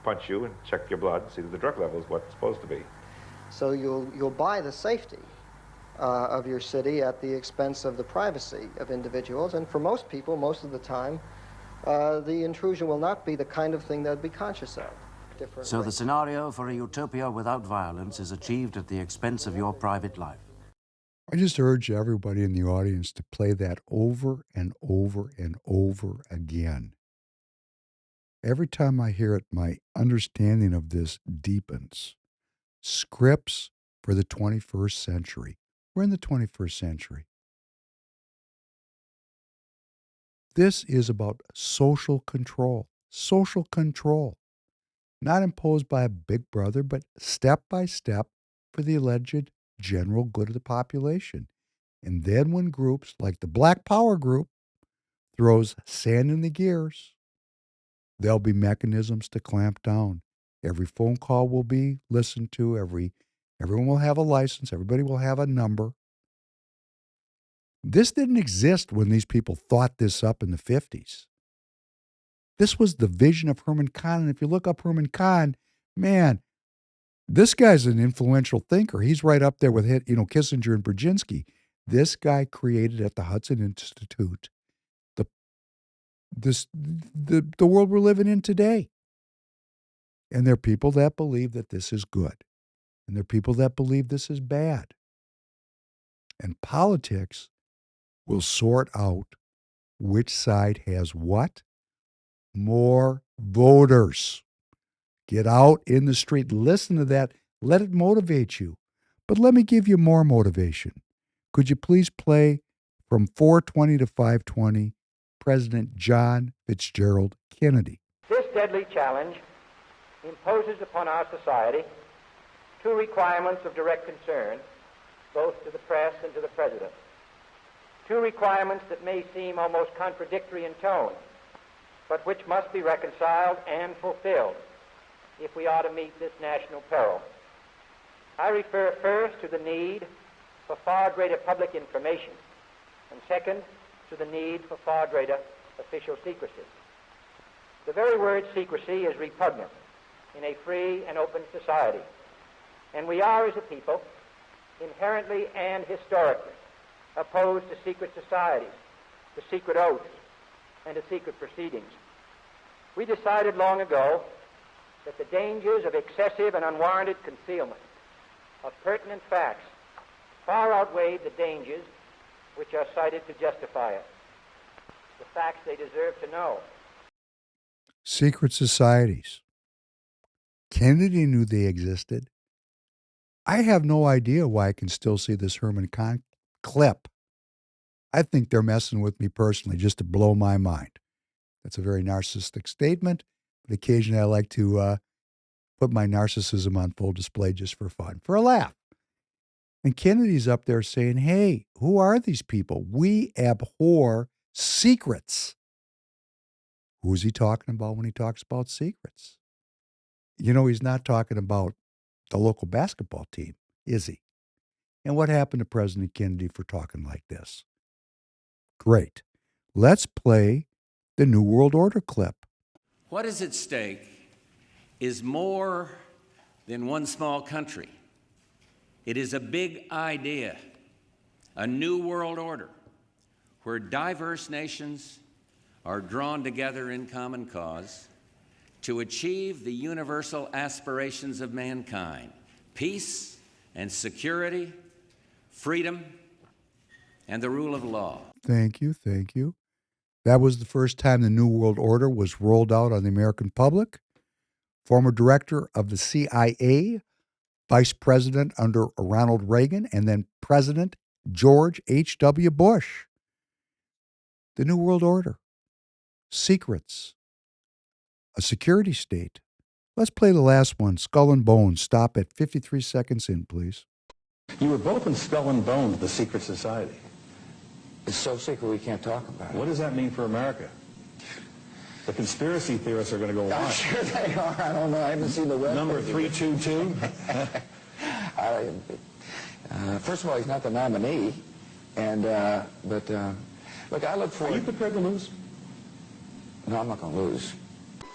punch you and check your blood and see that the drug level is what it's supposed to be. So you'll buy the safety of your city at the expense of the privacy of individuals, and for most people, most of the time, the intrusion will not be the kind of thing they'd be conscious of. So the scenario for a utopia without violence is achieved at the expense of your private life. I just urge everybody in the audience to play that over and over and over again. Every time I hear it, my understanding of this deepens. Scripts for the 21st century. We're in the 21st century. This is about social control. Social control. Not imposed by a big brother, but step by step for the alleged general good of the population. And then when groups like the Black Power group throws sand in the gears, there'll be mechanisms to clamp down. Every phone call will be listened to. Everyone will have a license. Everybody will have a number. This didn't exist when these people thought this up in the 50s. This was the vision of Herman Kahn. And if you look up Herman Kahn, man, this guy's an influential thinker. He's right up there with, Kissinger and Brzezinski. This guy created at the Hudson Institute the world we're living in today. And there are people that believe that this is good. And there are people that believe this is bad. And politics will sort out which side has what. More voters. Get out in the street. Listen to that. Let it motivate you. But let me give you more motivation. Could you please play from 4:20 to 5:20, President John Fitzgerald Kennedy? This deadly challenge imposes upon our society two requirements of direct concern, both to the press and to the President. Two requirements that may seem almost contradictory in tone, but which must be reconciled and fulfilled if we are to meet this national peril. I refer first to the need for far greater public information, and second, to the need for far greater official secrecy. The very word secrecy is repugnant in a free and open society, and we are, as a people, inherently and historically opposed to secret societies, to secret oaths, and to secret proceedings. We decided long ago that the dangers of excessive and unwarranted concealment of pertinent facts far outweighed the dangers which are cited to justify it. The facts they deserve to know. Secret societies. Kennedy knew they existed. I have no idea why I can still see this Herman Kahn clip. I think they're messing with me personally just to blow my mind. That's a very narcissistic statement, but occasionally I like to put my narcissism on full display just for fun, for a laugh. And Kennedy's up there saying, hey, who are these people? We abhor secrets. Who's he talking about when he talks about secrets? He's not talking about the local basketball team, is he? And what happened to President Kennedy for talking like this? Great. Let's play the New World Order clip. What is at stake is more than one small country. It is a big idea, a new world order, where diverse nations are drawn together in common cause to achieve the universal aspirations of mankind: peace and security, freedom, and the rule of law. Thank you. That was the first time the New World Order was rolled out on the American public. Former director of the CIA, vice president under Ronald Reagan, and then President George H.W. Bush. The New World Order. Secrets. A security state. Let's play the last one, Skull and Bones. Stop at 53 seconds in, please. You were both in Skull and Bones, the secret society. It's so secret we can't talk about it. What does that mean for America? The conspiracy theorists are going to go I'm wild. sure they are. I don't know. I haven't seen the web. Number 322? First of all, he's not the nominee. And, but look, I look forward... Are you prepared to lose? No, I'm not going to lose.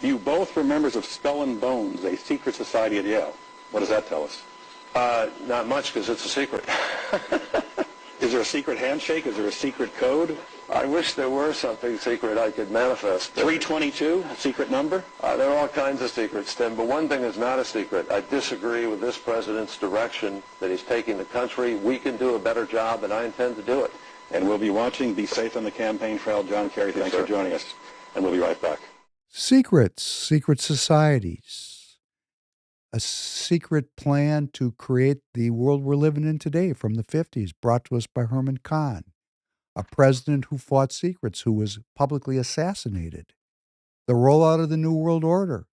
You both were members of Skull and Bones, a secret society at Yale. What does that tell us? Not much, because it's a secret. Is there a secret handshake? Is there a secret code? I wish there were something secret I could manifest. 322, a secret number? There are all kinds of secrets, Tim, but one thing is not a secret. I disagree with this president's direction that he's taking the country. We can do a better job, and I intend to do it. And we'll be watching. Be safe on the campaign trail. John Kerry, thanks for joining us. And we'll be right back. Secrets, secret societies, a secret plan to create the world we're living in today from the 50s, brought to us by Herman Kahn, a president who fought secrets, who was publicly assassinated, the rollout of the New World Order,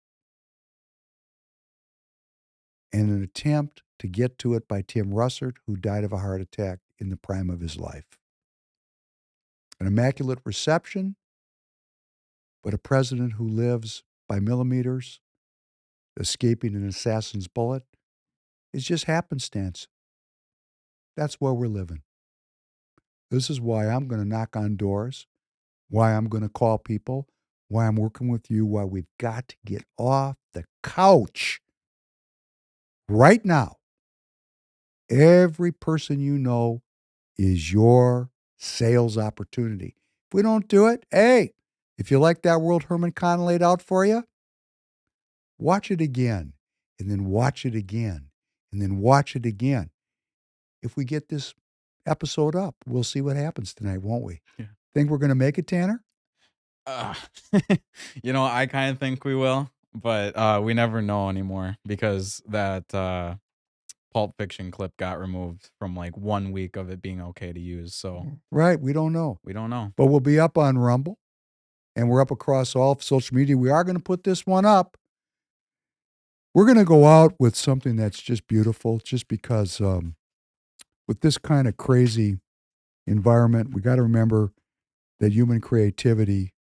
and an attempt to get to it by Tim Russert, who died of a heart attack in the prime of his life. An immaculate reception, but a president who lives by millimeters, escaping an assassin's bullet, is just happenstance. That's where we're living. This is why I'm going to knock on doors, why I'm going to call people, why I'm working with you, why we've got to get off the couch right now. Every person you know is your sales opportunity. If we don't do it, hey, if you like that world Herman Kahn laid out for you, watch it again, and then watch it again, and then watch it again. If we get this episode up, we'll see what happens tonight, won't we? Yeah. Think we're going to make it, Tanner? You know, I kind of think we will, but we never know anymore because that Pulp Fiction clip got removed from like 1 week of it being okay to use. So Right, we don't know. we don't know. But we'll be up on Rumble, and we're up across all social media. We are going to put this one up. We're going to go out with something that's just beautiful, just because with this kind of crazy environment, we got to remember that human creativity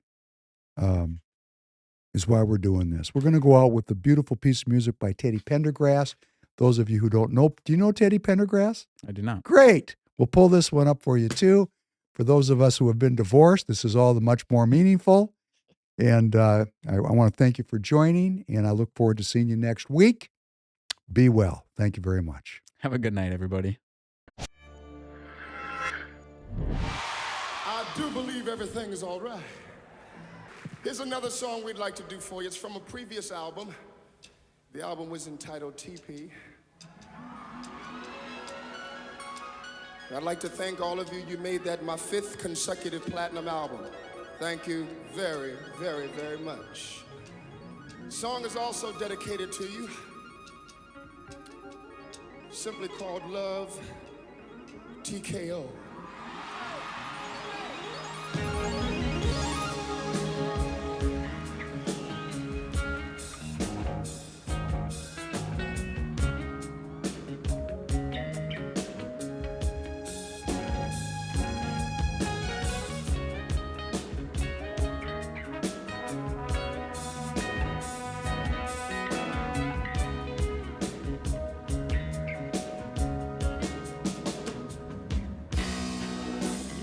is why we're doing this. We're going to go out with a beautiful piece of music by Teddy Pendergrass. Those of you who don't know, do you know Teddy Pendergrass? I do not. Great. We'll pull this one up for you too. For those of us who have been divorced, this is all the much more meaningful. And I want to thank you for joining, and I look forward to seeing you next week. Be well. Thank you very much. Have a good night, everybody. I do believe everything is all right. Here's another song we'd like to do for you. It's from a previous album. The album was entitled TP. I'd like to thank all of you. You made that my 5th consecutive platinum album. Thank you very, very, very much. The song is also dedicated to you. Simply called Love TKO.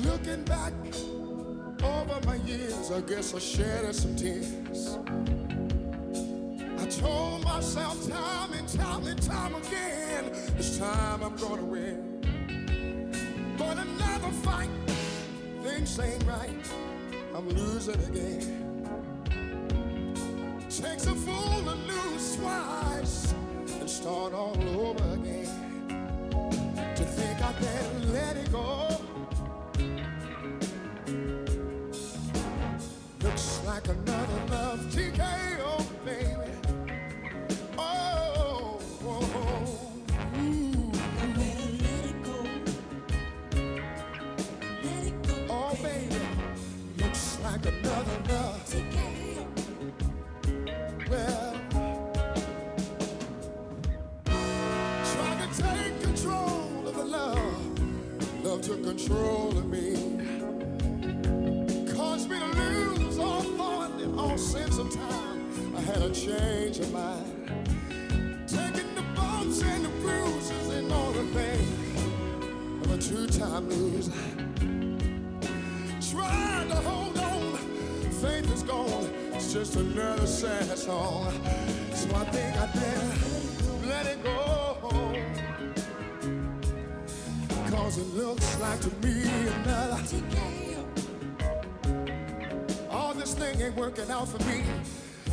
Looking back over my years, I guess I shed some tears. I told myself time and time and time again, this time I'm gonna win. But another fight, things ain't right, I'm losing again. Takes a fool to lose twice and start all over again. To think I better let it go. Looks like another love TKO, baby. Oh, oh, oh. Ooh. Let it go. Let it go. Oh, baby. Looks like another love TKO. Well, trying to take control of the love. Love took control of me. Caused me to lose all thought and all sense of time. I had a change of mind. Taking the bumps and the bruises and all the things of a two-time loser. trying to hold on. Faith is gone. It's just another sad song. So I think I better let it go. 'Cause it looks like to me another decay. All this thing ain't working out for me.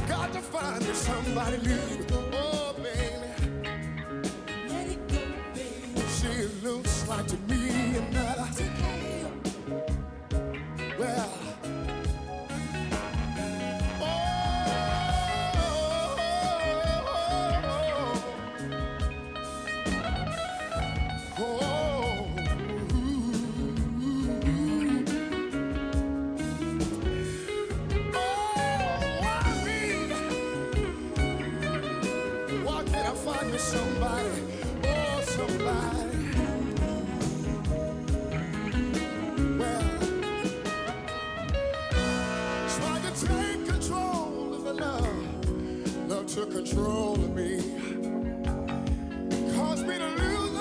Got to find me somebody new. Oh, baby. Let it go, baby. She looks like to me another decay. Well, somebody, oh somebody. Well, try to take control of the love took control of me. Caused me to lose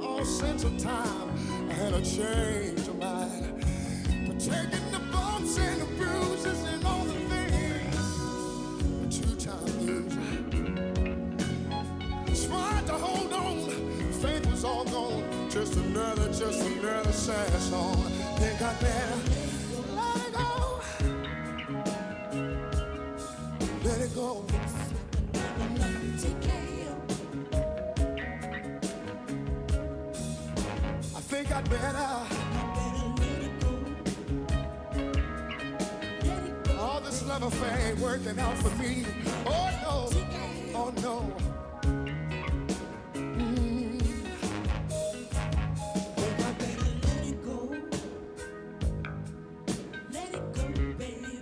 all sense of time. I had a change of mind. But taking the bumps and the bruises and all the things, a two-time loser. Tried to hold on, faith was all gone. Just another sad song. Think I better let it go. Let it go. I think I'd better. All this love affair ain't working out for me. Oh no, oh no. Let it go. Let it go, baby.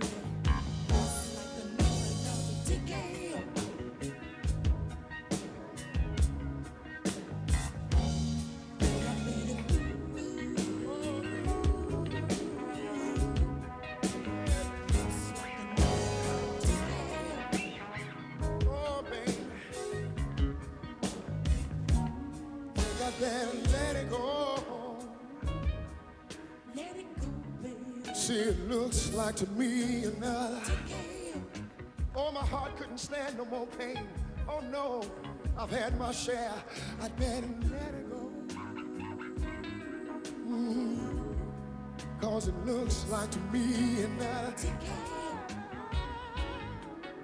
See, it looks like to me another. Oh, my heart couldn't stand no more pain. Oh no, I've had my share. I'd better let it go. 'Cause it looks like to me another.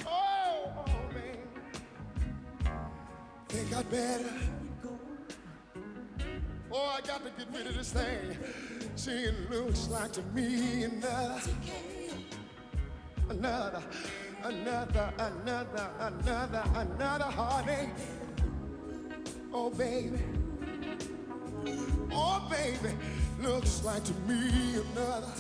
Oh, man. Think I'd better. Oh, I got to get rid of this thing. See, it looks like to me another heartache. Oh, baby. Oh, baby. Looks like to me another